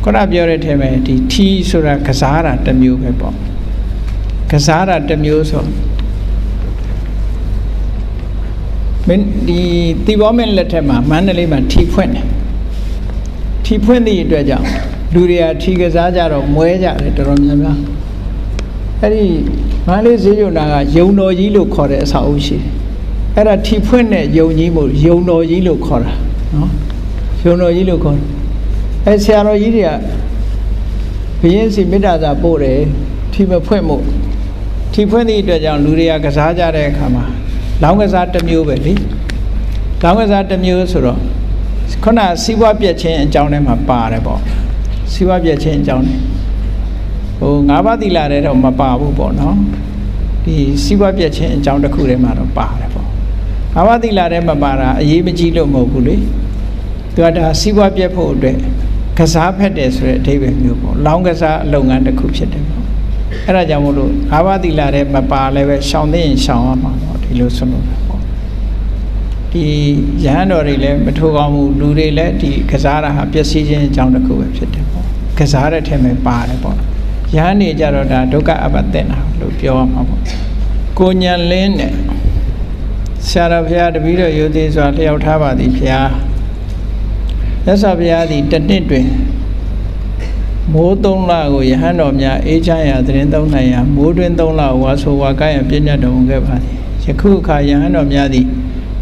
ခုနပြောတဲ့ထဲမှာဒီထီဆိုတာကစားတာတစ်မျိုးပဲပေါ့ကစားတာတစ်မျိုးဆိုမင်းဒီတီဘောမင်းလက်ထက်မှာမန္တလေးမှာထီဖွင့်တယ်ထီဖွင့်သည့်အတွက်ကြောင့်လူတွေကထီကစားကြတော့မွဲကြတယ်တော်တော်များများအဲ့ဒီမန္တလေးဈေးရုံနာကယုံတော်ကြီးလို့ခေါ်တဲ့အဆောက်အဦရှိတယ်အဲ့ဒါထီဖွင့်တဲ့ယုံကြီးမို့ယုံတော်ကြီးလို့ခေါ်တာနော်ယုံတော်ကြီးလို့ခေါ်တယ်အဲ့ဆရာတော်ကြီးတွေကဘုရင်စီမေတ္တာစာပို့တယ်ထီမဖွင့်မို့ထီဖွင့်သည့်အတွက်ကြောင့်လူတွေကကစားကြတဲ့အခါမှာလောင်းကစားတစ်မျိုးပဲလေလောင်းကစားတစ်မျိုးဆိုတော့ခုနစီးပွားပြက်ခြင်းအကြောင်းထဲမှာပါတယ်ပေါ့စီးပွားပြက်ခြင်းအကြောင်းနဲ့ဟို၅ပါးသီလထဲတော့မပါဘူးပေါ့နော်ဒီစီးပွားပြက်ခြင်းအကြောင်းတစ်ခုထဲမှာတော့ပါတယ်ပေါ့၅ပါးသီလထဲမှာပါတာအရေးမကြီးလို့မဟုတ်ဘူးလေသူကဒါစီးပွားပြက်ဖို့အတွက်ကစားဖက်တယ်ဆိုတဲ့အဓိပ္ပာယ်မျိုးပေါ့လောင်းကစားအလုပ်ငန်းတစ်ခုဖြစ်တယ်ပေါ့အဲ့ဒါကြောင့်မို့လို့၅ပါးသီလထဲမပါလည်းပဲရှောင်သိရင်ရှောင်ရမှာပေါ့ဒီလိုဆိုလို့ပေါ့ဒီရဟန်းတော်တွေလည်းမထိုးကောင်းဘူးလူတွေလည်းဒီကစားတာဟာပျက်စီးခြင်းအကြောင်းတစ်ခုပဲဖြစ်တယ်ပေါ့ကစားတဲ့ထဲမှာပါတယ်ပေါ့ရဟန်းနေကြတော့ဒါဒုက္ခအပ္ပတင်တာလို့ပြောရမှာပေါ့ကိုညာလင်းနဲ့ဆရာတော်ဘုရားတပည့်တော်ရိုသေစွာလျှောက်ထားပါသည်ဘုရားမြတ်စွာဘုရားသည်တစ်နှစ်တွင်မိုး3လကိုယဟန်တော်များအေးချမ်းရာသတင်းသုံးနိုင်ရာမိုးတွင်3လဝါဆိုဝါကိုင်းရပြည့်ညတ်တော်မူခဲ့ပါသည်ယခုအခါယဟန်တော်များသည်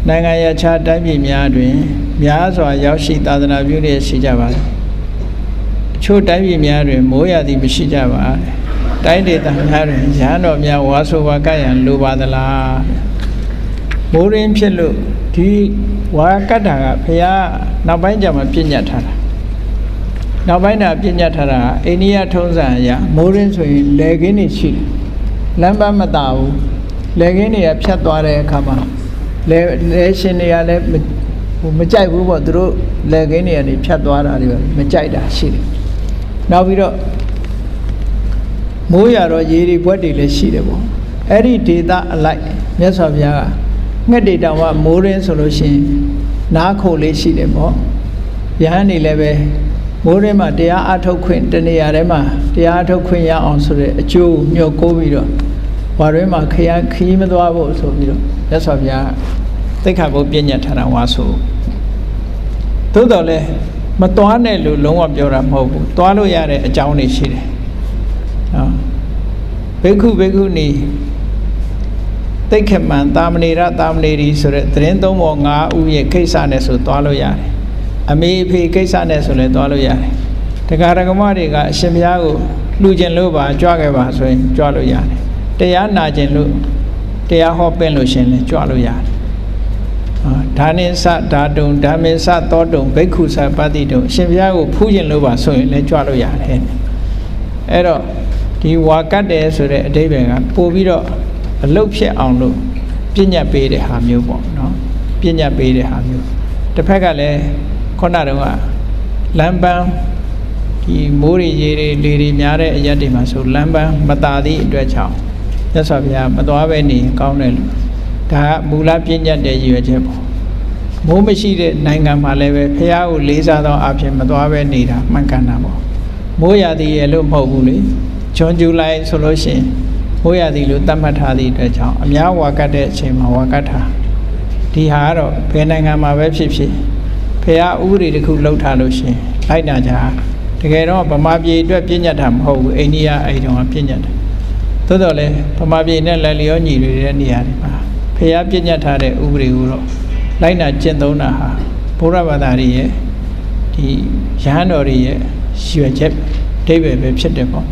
နိုင်ငံရခြားတိုင်းပြည်များတွင်များစွာရောက်ရှိသာသနာပြုလျက်ရှိကြပါသည်အချို့တိုင်းပြည်များတွင်မိုးရသည်မရှိကြပါတိုင်းဒေသများတွင်ယဟန်တော်များဝါဆိုဝါကိုင်းရလိုပါသလားမိုးရင်းဖြစ်လို့ဒီဝါကတ်တာကဘုရားနောက်ပိုင်းကျမှပြည့်ညတ်ထားတာ နောက်ပိုင်းတာပြညတ်ထားတာအိန္ဒိယထုံးစံအရမိုးရင်းဆိုရင်လေကင်းတွေရှိတယ်လမ်းပန်းမတာဘူးလေကင်းတွေကဖြတ်သွားတဲ့အခါမှာလေရှင်တွေကလည်းမကြိုက်ဘူးပေါ့သူတို့လေကင်းတွေကနေဖြတ်သွားတာတွေမကြိုက်တာရှိတယ်နောက်ပြီးတော့မိုးရတော့ရေတွေဘွက်တွေလည်းရှိတယ်ပေါ့အဲ့ဒီဒေတာအလိုက်မြတ်စွာဘုရားကငှက်တွေတောင်မှမိုးရင်းဆိုလို့ရှိရင်နားခုတ်လေးရှိတယ်ပေါ့ယဟန်နေလည်းပဲမိုးရင်းမှာတရားအထုတ်ခွင့်တနေရာထဲမှာတရားအထုတ်ခွင့်ရအောင်ဆိုတဲ့အကျိုးညှော်ကိုးပြီးတော့ဝါရင်းမှာခရီးမသွားဖို့ဆိုပြီးတော့မြတ်စွာဘုရားသိက္ခာပုဒ်ပြညတ်ထားတာဝါဆိုသို့တော်လည်းမသွားနဲ့လို့လုံးဝပြောတာမဟုတ်ဘူးသွားလို့ရတဲ့အကြောင်းတွေရှိတယ်နော်ဘိက္ခုနီသိက္ခမံတာမဏေရတာမဏေရီဆိုတဲ့သတင်းသုံးပေါ်၅ဦးရဲ့ကိစ္စနဲ့ဆိုသွားလို့ရတယ်အမေအဖေကိစ္စနဲ့ဆိုလည်းသွားလို့ရတယ်တရားဓမ္မတွေကအရှင်ဘုရားကိုလှူခြင်းလို့ပါကြွခဲ့ပါဆိုရင်ကြွလို့ရတယ်တရားနာခြင်းလို့တရားဟောပင့်လို့ရှင်လည်းကြွလို့ရတယ်ဒါနိသဓာတုံဓမ္မေသသောတုံဘိက္ခုသပတ္တိတုံအရှင်ဘုရားကိုဖူးခြင်းလို့ပါဆိုရင်လည်းကြွလို့ရတယ်အဲ့တော့ဒီဝါကတ်တယ်ဆိုတဲ့အဓိပ္ပာယ်ကပို့ပြီးတော့အလုတ်ဖြစ်အောင်လို့ပြညတ်ပေးတဲ့ဟာမျိုးပေါ့နော်ပြညတ်ပေးတဲ့ဟာမျိုးတစ်ဖက်ကလည်းခုနတုန်းကလမ်းပန်းဒီမိုးရေတွေလေတွေများတဲ့အရက်တွေမှာဆိုလမ်းပန်းမတာသည့်အတွက်ကြောင့်မြတ်စွာဘုရားမသွားပဲနေကောင်းတယ်လို့ဒါကမူလပြညတ်တဲ့ရည်ရွယ်ချက်ပေါ့မိုးမရှိတဲ့နိုင်ငံမှာလည်းပဲဘုရားကိုလေးစားသောအဖြစ်မသွားပဲနေတာမှန်ကန်တာပေါ့မိုးရသည်ရဲ့လို့မဟုတ်ဘူးလေဂျွန်ဂျူလိုင်ဆိုလို့ရှိရင်မိုးရသည်လို့သတ်မှတ်ထားသည့်အတွက်ကြောင့်အများဝါကတ်တဲ့အချိန်မှာဝါကတ်ထားဒီဟာကတော့ဘယ်နိုင်ငံမှာပဲဖြစ်ဖြစ်ဘုရားဥပဒေတစ်ခုလှုပ်ထားလို့ရှိရင်လိုက်နာကြတကယ်တော့ဗမာပြည်အတွက်ပြညတ်တာမဟုတ်ဘူးအိန္ဒိယအဲ့တုန်းကပြညတ်တယ်သို့တော်လည်းဗမာပြည်နဲ့လက်လျောညီတွေတဲ့နေရာတွေမှာဘုရားပြညတ်ထားတဲ့ဥပဒေကိုတော့လိုက်နာကျင့်သုံးတာဟာဘုရားဘာသာတွေရဲ့ဒီရဟန်းတော်တွေရဲ့ရွယ်ချက်အဓိပ္ပာယ်ပဲဖြစ်တယ်ပေါ့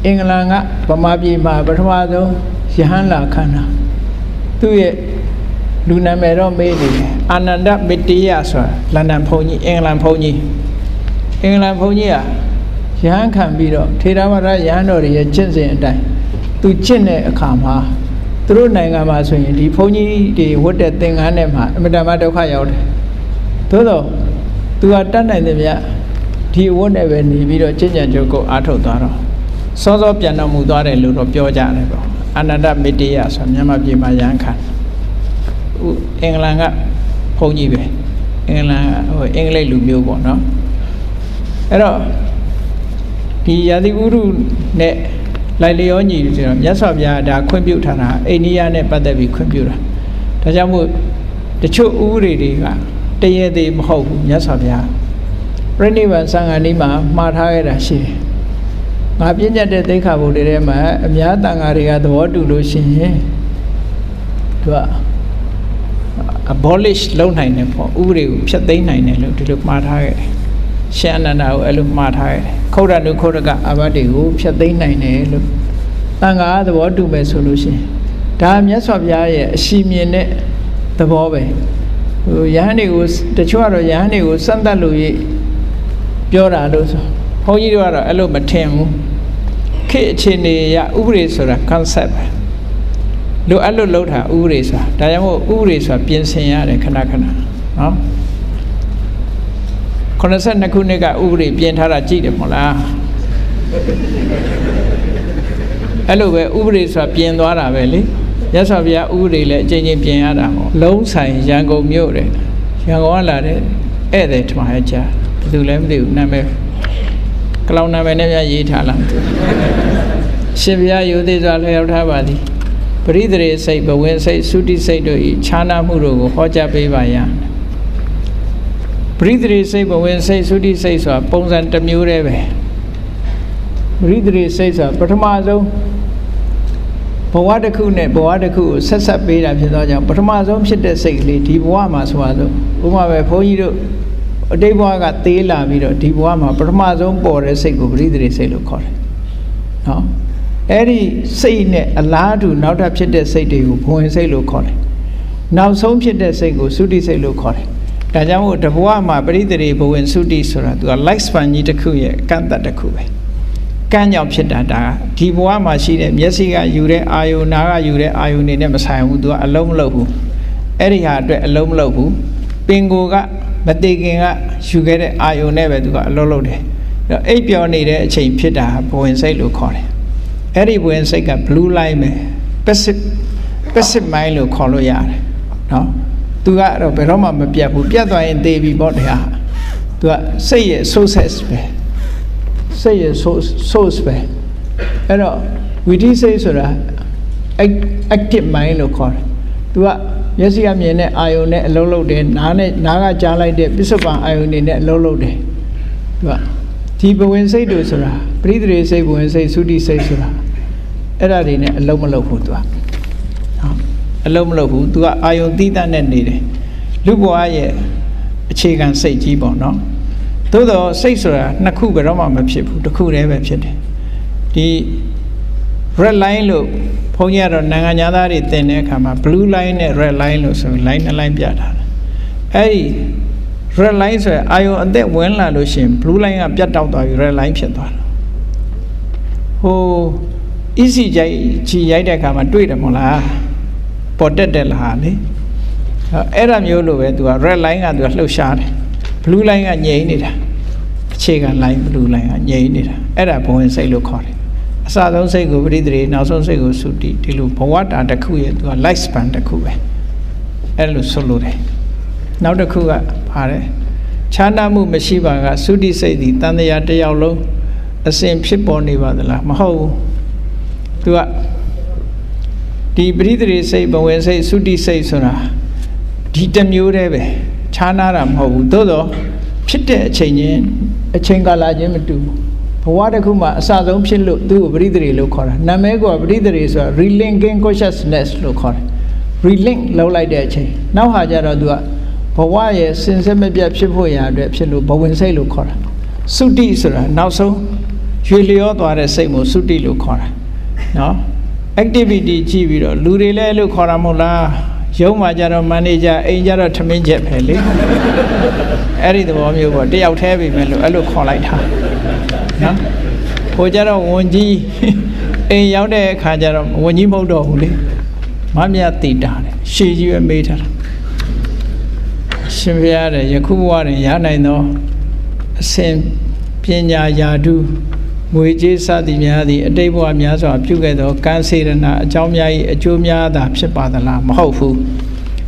အင်္ဂလန်ကဗမာပြည်မှာပထမဆုံးယဟန်လာခန္ဓာသူ့ရဲ့လူနာမည်တော့မေးနေတယ်အာနန္ဒမတ္တိယဆိုတာလန်ဒန်ဘုန်းကြီးအင်္ဂလန်ဘုန်းကြီးကယဟန်ခံပြီးတော့ထေရဝါဒယဟန်တော်တွေရဲ့ကျင့်စဉ်အတိုင်းသူကျင့်တဲ့အခါမှာသူတို့နိုင်ငံမှာဆိုရင်ဒီဘုန်းကြီးတွေဝတ်တဲ့သင်္ကန်းထဲမှာအမတမဒုက္ခရောက်တယ်သို့တော့သူကတတ်နိုင်တယ်ဗျဒီဝတ်နဲ့ပဲနေပြီးတော့ကျင့်ကြံကြုတ်ကိုအားထုတ်သွားတော့စောစောပြန်တော်မူသွားတယ်လို့တော့ပြောကြတယ်ပေါ့အာနန္ဒမတ္တိယဆိုမြန်မာပြည်မှာယဟန်ခံအင်္ဂလန်ကဘုန်းကြီးပဲအင်္ဂလန်အင်္ဂလိပ်လူမျိုးပေါ့နော်အဲ့တော့ဒီရာသီဥတုနဲ့လိုက်လျောညီဆိုတော့မြတ်စွာဘုရားဒါခွင့်ပြုထားတာအိန္ဒိယနဲ့ပတ်သက်ပြီးခွင့်ပြုတာဒါကြောင့်မို့တချို့ဥပဒေတွေကတရေသေးမဟုတ်ဘူးမြတ်စွာဘုရားပြိဋိဘံသံဃာနီးမှာမှားထားခဲ့တာရှိတယ်ငါပြည့်ညတ်တဲ့သိက္ခာပုဒ်တွေထဲမှာအများတန်ဃာတွေကသဘောတူလို့ရှိရင်သူက abolish လုပ်နိုင်တယ်ပေါ့ဥပဒေကိုဖျက်သိမ်းနိုင်တယ်လို့ဒီလိုမှားထားခဲ့တယ်ရှင်အနန္ဒာကိုအဲ့လိုမှားထားခဲ့တယ်ခုတ်ရနုခုတ်ရကအဘတ်တွေကိုဖျက်သိမ်းနိုင်တယ်လို့တန်ဃာသဘောတူမယ်ဆိုလို့ရှိရင်ဒါမြတ်စွာဘုရားရဲ့အရှိမြင်တဲ့သဘောပဲဟိုယဟန်တွေကိုတချို့ကတော့ယဟန်တွေကိုစမ်းသပ်လို့ပြောတာလို့ဆိုဘုန်းကြီးတို့ကတော့အဲ့လိုမထင်ဘူးခေတ်အခြေအနေရဥပဒေဆိုတာ concept ပဲလို့အဲ့လိုလှုပ်တာဥပဒေဆိုတာဒါကြောင့်မို့ဥပဒေဆိုတာပြင်ဆင်ရတယ်ခဏခဏနော်92ခုနှစ်ကဥပဒေပြင်ထားတာကြည့်တယ်မဟုတ်လားအဲ့လိုပဲဥပဒေဆိုတာပြင်သွားတာပဲလေရသော်ဗျာဥပဒေလည်းအချိန်ချင်းပြင်ရတာဟောလုံးဆိုင်ရန်ကုန်မြို့တယ်ရန်ကုန်ကလာတဲ့ဧည့်သည်ထွားရကြဘယ်သူလဲမသိဘူးနာမည်ကလောင်နာမည်နဲ့များရေးထားလားရှင်ဗျာရိုသေစွာလျှောက်ထားပါသည်ပရိသေရေစိတ်ဘဝင်စိတ်သုတိစိတ်တို့ဤခြားနာမှုတို့ကိုဟောကြားပေးပါရပရိသေရေစိတ်ဘဝင်စိတ်သုတိစိတ်ဆိုတာပုံစံတစ်မျိုးတည်းပဲပရိသေရေစိတ်ဆိုတာပထမဆုံးဘဝတစ်ခုနဲ့ဘဝတစ်ခုကိုဆက်ဆက်ပေးတာဖြစ်သောကြောင့်ပထမဆုံးဖြစ်တဲ့စိတ်ကလေးဒီဘဝမှာဆိုပါစို့ဥပမာပဲဘုန်းကြီးတို့အတိတ်ဘဝကသေးလာပြီးတော့ဒီဘဝမှာပထမဆုံးပေါ်တဲ့စိတ်ကိုပရိသေရေစိတ်လို့ခေါ်တယ်နော်အဲ့ဒီစိတ်နဲ့အလားတူနောက်ထပ်ဖြစ်တဲ့စိတ်တွေကိုဘဝင်စိတ်လို့ခေါ်တယ်နောက်ဆုံးဖြစ်တဲ့စိတ်ကိုသုတိစိတ်လို့ခေါ်တယ် ဒါကြောင့်မို့တဘဝမှာပရိသေရေဘဝင်သုတိဆိုတာသူက life span ကြီးတစ်ခုရဲ့ကန့်သက်တစ်ခုပဲကံကြောင့်ဖြစ်တာဒါဒီဘဝမှာရှိတဲ့မျက်စိကယူတဲ့အာယုနာကယူတဲ့အာယုနေနဲ့မဆိုင်ဘူးသူကအလုံးမလုံးဘူးအဲ့ဒီဟာအတွက်အလုံးမလုံးဘူးပင်ကိုကမတိခင်ကယူခဲ့တဲ့အာယုနဲ့ပဲသူကအလုံးလုံးတယ်အဲ့တော့အိပ်ပျော်နေတဲ့အချိန်ဖြစ်တာဘဝင်စိတ်လို့ခေါ်တယ်အဲ့ဒီဘဝင်စိတ်က blue line ပဲ passive mind လို့ခေါ်လို့ရတယ်နော်သူကတော့ဘယ်တော့မှမပြတ်ဘူးပြတ်သွားရင်သေပြီပေါ့တရားသူကစိတ်ရဲ့ sources ပဲစိတ်ရဲ့ source ပဲအဲ့တော့ဝိသိစိတ်ဆိုတာ active mind လို့ခေါ်တယ်သူကမျက်စိကမြင်တဲ့အာယုန်နဲ့အလုံးလုံးတယ်နားကကြားလိုက်တဲ့ပစ္စုပန်အာယုန်တွေနဲ့အလုံးလုံးတယ်သူကဒီဘဝင်စိတ်တို့ဆိုတာပရိသေရေစိတ်ဘဝင်စိတ်သုတိစိတ်ဆိုတာအဲ့ဒါတွေနဲ့အလုံးမလုံးဘူးသူကအလုံးမလုံးဘူးသူကအာယုန်သီးသန့်နဲ့နေတယ်လူဘဝရဲ့အခြေခံစိတ်ကြီးပေါ့နော်သို့တော့စိတ်ဆိုတာနှစ်ခုဘယ်တော့မှမဖြစ်ဘူးတစ်ခုတည်းပဲဖြစ်တယ်ဒီ red line လို့ဘုန်းကြီးကတော့နိုင်ငံညာသားတွေသင်တဲ့အခါမှာ blue line နဲ့ red line လို့ဆိုရင် line နှစ် line ပြထားတယ်အဲ့ဒီ red line ဆိုရင်အာယုန်အသက်ဝင်လာလို့ရှိရင် blue line ကပြတ်တောက်သွားပြီး red line ဖြစ်သွားတယ်ဟို easy ကြိုက်ချီရိုက်တဲ့အခါမှာတွေ့တယ်မဟုတ်လားပေါ်တက်တယ်လားလေအဲ့ဒါမျိုးလိုပဲသူက red line ကသူကလှုပ်ရှားတယ် blue line ကငြိမ်နေတာအခြေခံ line blue line ကငြိမ်နေတာအဲ့ဒါဘဝင်စိတ်လို့ခေါ်တယ်အစဆုံးစိတ်ကိုပရိသေရေနောက်ဆုံးစိတ်ကိုသုတိဒီလိုဘဝတာတစ်ခုရဲ့သူက life span တစ်ခုပဲအဲ့လိုဆိုလို့တယ်နောက်တစ်ခုကပါတယ်ခြားနာမှုမရှိပါကသုတိစိတ်ဒီတန်တရားတစ်ယောက်လုံးအစဉ်ဖြစ်ပေါ်နေပါသလားမဟုတ်ဘူးသူကဒီပရိသေရေစိတ်ဘဝင်စိတ်သုတိစိတ်ဆိုတာဒီတစ်မျိုးတည်းပဲခြားနာတာမဟုတ်ဘူးသို့တော့ဖြစ်တဲ့အချိန်ကာလချင်းမတူဘူးဘဝတစ်ခုမှာအစဆုံးဖြစ်လို့သူ့ကိုပရိသေရေလို့ခေါ်တာနာမည်ကပရိသေရေဆိုတာ relinking consciousness လို့ခေါ်တယ် relink လောက်လိုက်တဲ့အချိန်နောက်ဟာကျတော့သူကဘဝရဲ့စင်စစ်မပြတ်ဖြစ်ဖို့ရာအတွက်ဖြစ်လို့ဘဝင်စိတ်လို့ခေါ်တာသုတိဆိုတာနောက်ဆုံးရွေလျောသွားတဲ့စိတ်ကိုသုတိလို့ခေါ်တာနော် activity ကြည့်ပြီးတော့လူတွေလည်းလို့ခေါ်တာမဟုတ်လားရုံးမှာကြတော့ manager အိမ်ကြတော့ထမင်းချက်ပဲလေအဲ့ဒီသဘောမျိုးပေါ့တယောက်တည်းပြီမဲ့လို့အဲ့လိုခေါ်လိုက်တာနော်ဟိုကြတော့ဝန်ကြီးအိမ်ရောက်တဲ့အခါကျတော့ဝန်ကြီးမဟုတ်တော့ဘူးလေမမြတ်တိတာတယ်ရှေးကြီးပဲမေးထားတာရှင်ဘုရားတဲ့ယခုဘဝတွင်ရနိုင်သောအစဉ်ပညာယာတုငွေကြေးစသည်များသည်အတိတ်ဘဝများစွာပြုခဲ့သောကံစေရနာအကြောင်းများ၏အကျိုးများသာဖြစ်ပါသလားမဟုတ်ဘူး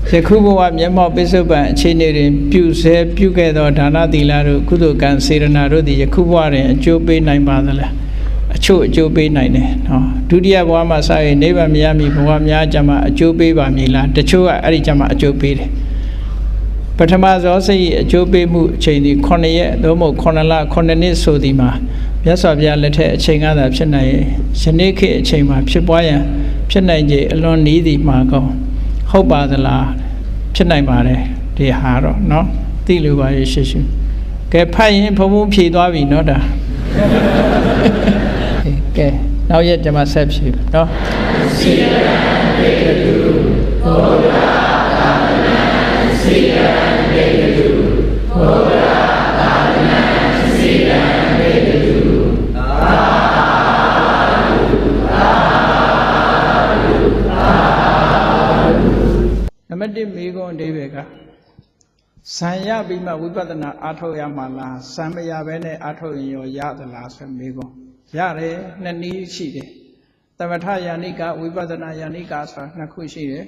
ယခုဘဝမျက်မှောက်ပိဿုပန်အခြေအနေတွင်ပြုခဲ့သောဒါနသီလတို့ကုသိုလ်ကံစေရနာတို့သည်ယခုဘဝတွင်အကျိုးပေးနိုင်ပါသလားအချို့အကျိုးပေးနိုင်တယ်နော်ဒုတိယဘဝမှာစရင်နိဗ္ဗာန်မရမီဘဝများကြမှာအကျိုးပေးပါမည်လားတချို့ကအဲ့ဒီကြမှာအကျိုးပေးတယ်ပထမဇောစိတ်အကျိုးပေးမှုအချိန်ဒီ9ရက်သို့မဟုတ်9လ9နှစ်ဆိုသည်မှာမြတ်စွာဘုရားလက်ထက်အချိန်ကသာဖြစ်နိုင်ရင်ယနေ့ခေတ်အချိန်မှာဖြစ်ပွားရန်ဖြစ်နိုင်ကြအလွန်နီးသည်မှာကောဟုတ်ပါသလားဖြစ်နိုင်ပါတယ်ဒီဟာတော့เนาะသိလို့ပါရဲ့ရှိရှိကဲဖတ်ရင်ဘုံဘုံဖြေသွားပြီเนาะဒါကဲနောက်ရက်ကျွန်မဆက်ဖြေเนาะစိရံတေတုဘောဓသာသနာစိရံတေတုဘောဓသာသနာစိရံတေတုနံပါတ်1မိဂုံအဓိပ္ပာယ်ကဇံရပြီးမှဝိပဿနာအားထုတ်ရမှာလားဇံမရဘဲနဲ့အားထုတ်ရင်ရောရသလားဆိုမိဂုံရတယ်နှစ်နည်းရှိတယ်သမထယာနိကဝိပဿနာယာနိကဆိုတာနှစ်ခုရှိတယ်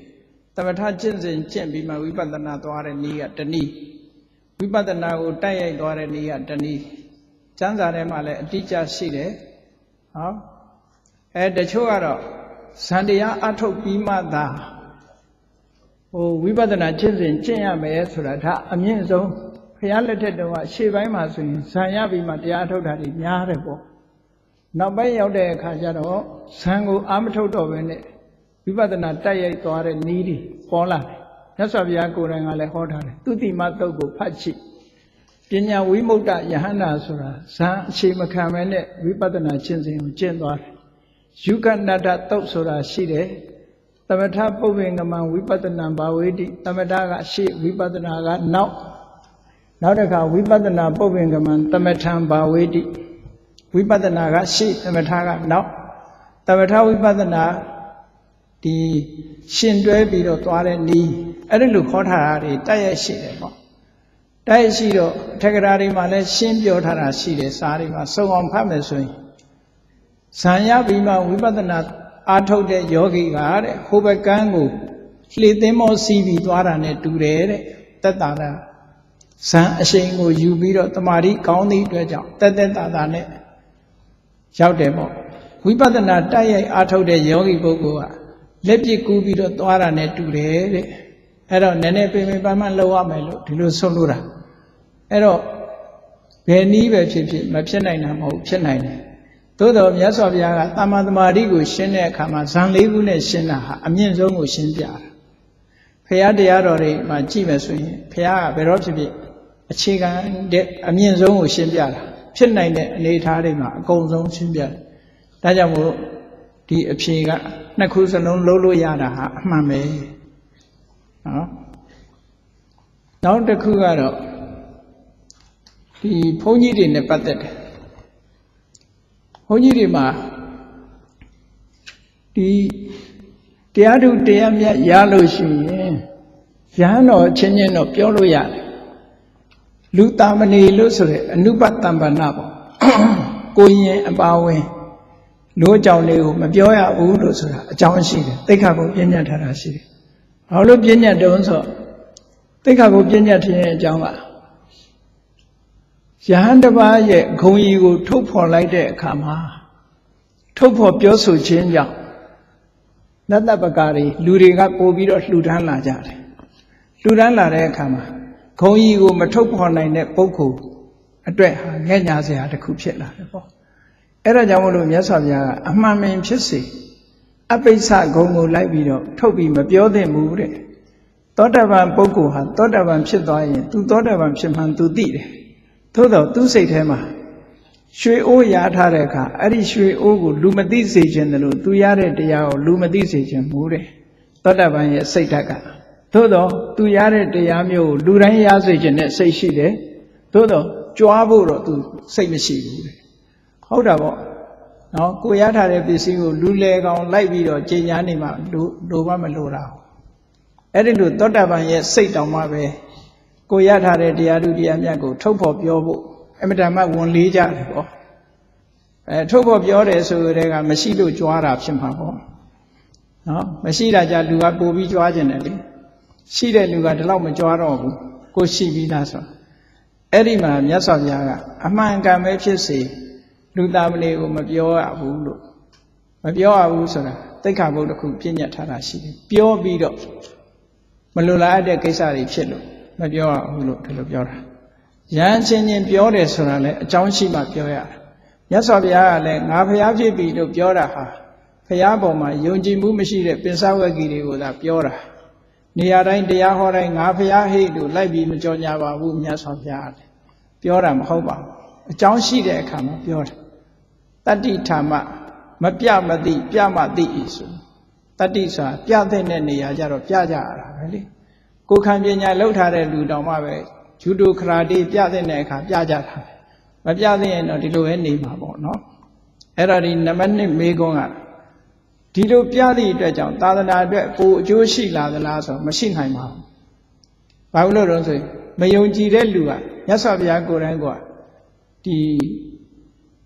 သမထကျင့်စဉ်ကျင့်ပြီးမှဝိပဿနာသွားတဲ့နည်းကတစ်နည်းဝိပဿနာကိုတိုက်ရိုက်သွားတဲ့နည်းကတစ်နည်းကျမ်းစာထဲမှာလည်းအတိအကျရှိတယ်ဟောတချို့ကတော့ဇံတရားအားထုတ်ပြီးမှသာဝိပဿနာကျင့်စဉ်ကျင့်ရမယ်ဆိုတာဒါအမြင့်ဆုံးဘုရားလက်ထက်တုန်းကရှေ့ပိုင်းမှာဆိုရင်ဇံရပြီးမှတရားထုတ်တာတွေများတယ်ပေါ့နောက်ပိုင်းရောက်တဲ့အခါကျတော့ဇံကိုအာမထုတ်တော့ဘဲနဲ့ဝိပဿနာတိုက်ရိုက်သွားတဲ့နည်းတွေပေါ်လာတယ်မြတ်စွာဘုရားကိုယ်တိုင်ကလည်းဟောထားတယ်သူတိမတုတ်ကိုဖတ်ကြည့်ပညာဝိမု ക്ത ယဟန္တာဆိုတာဇံအခြေမခံဘဲနဲ့ဝိပဿနာကျင့်စဉ်ကိုကျင့်သွားတယ်ယုကနတ္တတုတ်ဆိုတာရှိတယ်သမထပုပ္ပင်္ဂမံဝိပဿနာဘာဝေတိသမထကရှေ့ဝိပဿနာကနောက် နောက်တစ်ခါဝိပဿနာပုပ္ပင်္ဂမံသမထံဘာဝေတိဝိပဿနာကရှေ့သမထကနောက်သမထဝိပဿနာဒီရှင်တွဲပြီးတော့သွားတဲ့နီးအဲ့ဒီလိုခေါ်ထားတာတွေတိုက်ရိုက်ရှိတယ်ပေါ့တိုက်ရိုက်ရှိတော့အထက်ကရာတွေမှာလည်းရှင်းပြောထားတာရှိတယ်စာတွေမှာစုံအောင်ဖတ်မယ်ဆိုရင်ဇံရပြီးမှဝိပဿနာအားထုတ်တဲ့ယောဂီကတဲ့ဟိုဘက်ကန်းကိုလှေသင်းမောစီးပြီးသွားတာနဲ့တူတယ်တဲ့သက်တာလားဇံအရှိန်ကိုယူပြီးတော့တမာတိကောင်းသည့်အတွက်ကြောင့်တက်တက်တာတာနဲ့ရောက်တယ်ပေါ့ဝိပဿနာတိုက်ရိုက်အားထုတ်တဲ့ယောဂီပုဂ္ဂိုလ်ကလက်ပြကူးပြီးတော့သွားတာနဲ့တူတယ်တဲ့အဲ့တော့နည်းနည်းပင်ပင်ပန်းပန်းလှုပ်ရမယ်လို့ဒီလိုဆုံးလို့တာအဲ့တော့ဘယ်နည်းပဲဖြစ်ဖြစ်မဖြစ်နိုင်တာမဟုတ်ဖြစ်နိုင်တယ်သို့တော်မြတ်စွာဘုရားကသမ္မာသမာဓိကိုရှင်းတဲ့အခါမှာဇံ၄ခုနဲ့ရှင်းတာဟာအမြင့်ဆုံးကိုရှင်းပြတာဘုရားတရားတော်တွေမှာကြည့်မယ်ဆိုရင်ဘုရားကဘယ်တော့ဖြစ်ဖြစ်အခြေခံတဲ့အမြင့်ဆုံးကိုရှင်းပြတာဖြစ်နိုင်တဲ့အနေအထားတွေမှာအကုန်ဆုံးရှင်းပြတယ်ဒါကြောင့်မို့ဒီအဖြေကနှစ်ခုစလုံးလုံးလို့ရတာဟာအမှန်ပဲနော်နောက်တစ်ခုကတော့ဒီဘုန်းကြီးတွေနဲ့ပတ်သက်တယ်ဘုန်းကြီးတွေမှာဒီတရားထုတရားမြတ်ရလို့ရှိရင်ရဟန်းတော်ချင်းချင်းတော့ပြောလို့ရတယ်လူတာမဏေလို့ဆိုတဲ့အနုပတံပဏပေါ့ကိုရင်အပါဝင်လူအကြောင်းလေးကိုမပြောရဘူးလို့ဆိုတာအကြောင်းရှိတယ်သိက္ခာကိုပြည့်ညတ်ထားတာရှိတယ်ဘာလို့ပြည့်ညတ်တုံးဆိုသိက္ခာကိုပြည့်ညတ်ခြင်းအကြောင်းကယဟန်တစ်ပါးရဲ့ဂုဏ်ကြီးကိုထုတ်ဖော်လိုက်တဲ့အခါမှာထုတ်ဖော်ပြောဆိုခြင်းကြောင့်နတ္တပကာတွေလူတွေကပို့ပြီးတော့လှူဒန်းလာကြတယ်လှူဒန်းလာတဲ့အခါမှာဂုဏ်ကြီးကိုမထုတ်ဖော်နိုင်တဲ့ပုဂ္ဂိုလ်အတွက်ဟာငဲ့ညာစရာတစ်ခုဖြစ်လာတယ်ပေါ့အဲ့ဒါကြောင့်မလို့မြတ်စွာဘုရားကအမှန်မှန်ဖြစ်စေအပိစ္ဆဂုဏ်ကိုလိုက်ပြီးတော့ထုတ်ပြီးမပြောသင့်ဘူးတဲ့သောတာပန်ပုဂ္ဂိုလ်ဟာသောတာပန်ဖြစ်သွားရင်သူသောတာပန်ဖြစ်မှန်သူသိတယ်သို့တော့သူစိတ်ထဲမှာရွှေအိုးရထားတဲ့အခါအဲ့ဒီရွှေအိုးကိုလူမသိစေခြင်းတလို့သူရတဲ့တရားကိုလူမသိစေခြင်းမူတဲ့သောတာပန်ရဲ့စိတ်ဓာတ်ကသို့တော့သူရတဲ့တရားမျိုးကိုလူတိုင်းရစေခြင်းနဲ့စိတ်ရှိတယ်သို့တော့ကြွားဖို့တော့သူစိတ်မရှိဘူးတဲ့ဟုတ်တာပေါ့နော်ကိုရထားတဲ့ပစ္စည်းကိုလူလေကောင်လိုက်ပြီးတော့ကြင်ညာနေမှလိုမှမလိုတာအဲ့ဒီလိုသောတာပန်ရဲ့စိတ်တောင်မှပဲကိုရထားတဲ့တရားဓုတရားမြတ်ကိုထုတ်ဖော်ပြောဖို့အမတန်မှဝန်လေးကြတယ်ပေါ့ထုတ်ဖော်ပြောတယ်ဆိုတဲ့ကမရှိလို့ကြွားတာဖြစ်မှာပေါ့နော်မရှိတာကြလူကပို့ပြီးကြွားကျင်တယ်လေရှိတဲ့လူကဒီလောက်မကြွားတော့ဘူးကိုရှိပြီးသားဆိုအဲ့ဒီမှာမြတ်စွာဘုရားကအမှန်ကန်ပဲဖြစ်စေလူသားမလေးကိုမပြောရဘူးလို့မပြောရဘူးဆိုတာသိက္ခာပုဒ်တစ်ခုပြည့်ညတ်ထားတာရှိတယ်ပြောပြီးတော့မလိုလားတဲ့ကိစ္စတွေဖြစ်လို့မပြောရဘူးလို့ဒီလိုပြောတာရဟန်းချင်းချင်းပြောတယ်ဆိုတာလည်းအကြောင်းရှိမှပြောရတာမြတ်စွာဘုရားကလည်းငါဖျားဖြစ်ပြီလို့ပြောတာဟာဖျားပေါ်မှာယုံကြည်မှုမရှိတဲ့ပင်စဝဂ္ဂီတွေကိုသာပြောတာနေရာတိုင်းတရားဟောတိုင်းငါဖျားဟိတ်လို့လိုက်ပြီးမကြော်ညာပါဘူးမြတ်စွာဘုရားပြောတာမဟုတ်ပါဘူးအကြောင်းရှိတဲ့အခါမှာပြောတယ်တတ္တိထာမမပြမသိပြမသိဤဆိုတတ္တိဆိုတာပြတဲ့နေရာကြတော့ပြကြရတာပဲလေကိုယ်ခံပညာလောက်ထားတဲ့လူတောင်မှပဲဂျူဒိုခရာတီပြတဲ့အခါပြကြတာမပြသရင်တော့ဒီလိုပဲနေမှာပေါ့နော်အဲ့တော့ဒီနံပါတ်1မေးခွန်းကဒီလိုပြသည့်အတွက်ကြောင့်သာသနာအတွက်ပိုအကျိုးရှိလာသလားဆိုမရှိနိုင်ပါဘူးဘာလို့လဲဆိုရင်မယုံကြည်တဲ့လူကမြတ်စွာဘုရားကိုယ်တိုင်ကဒီ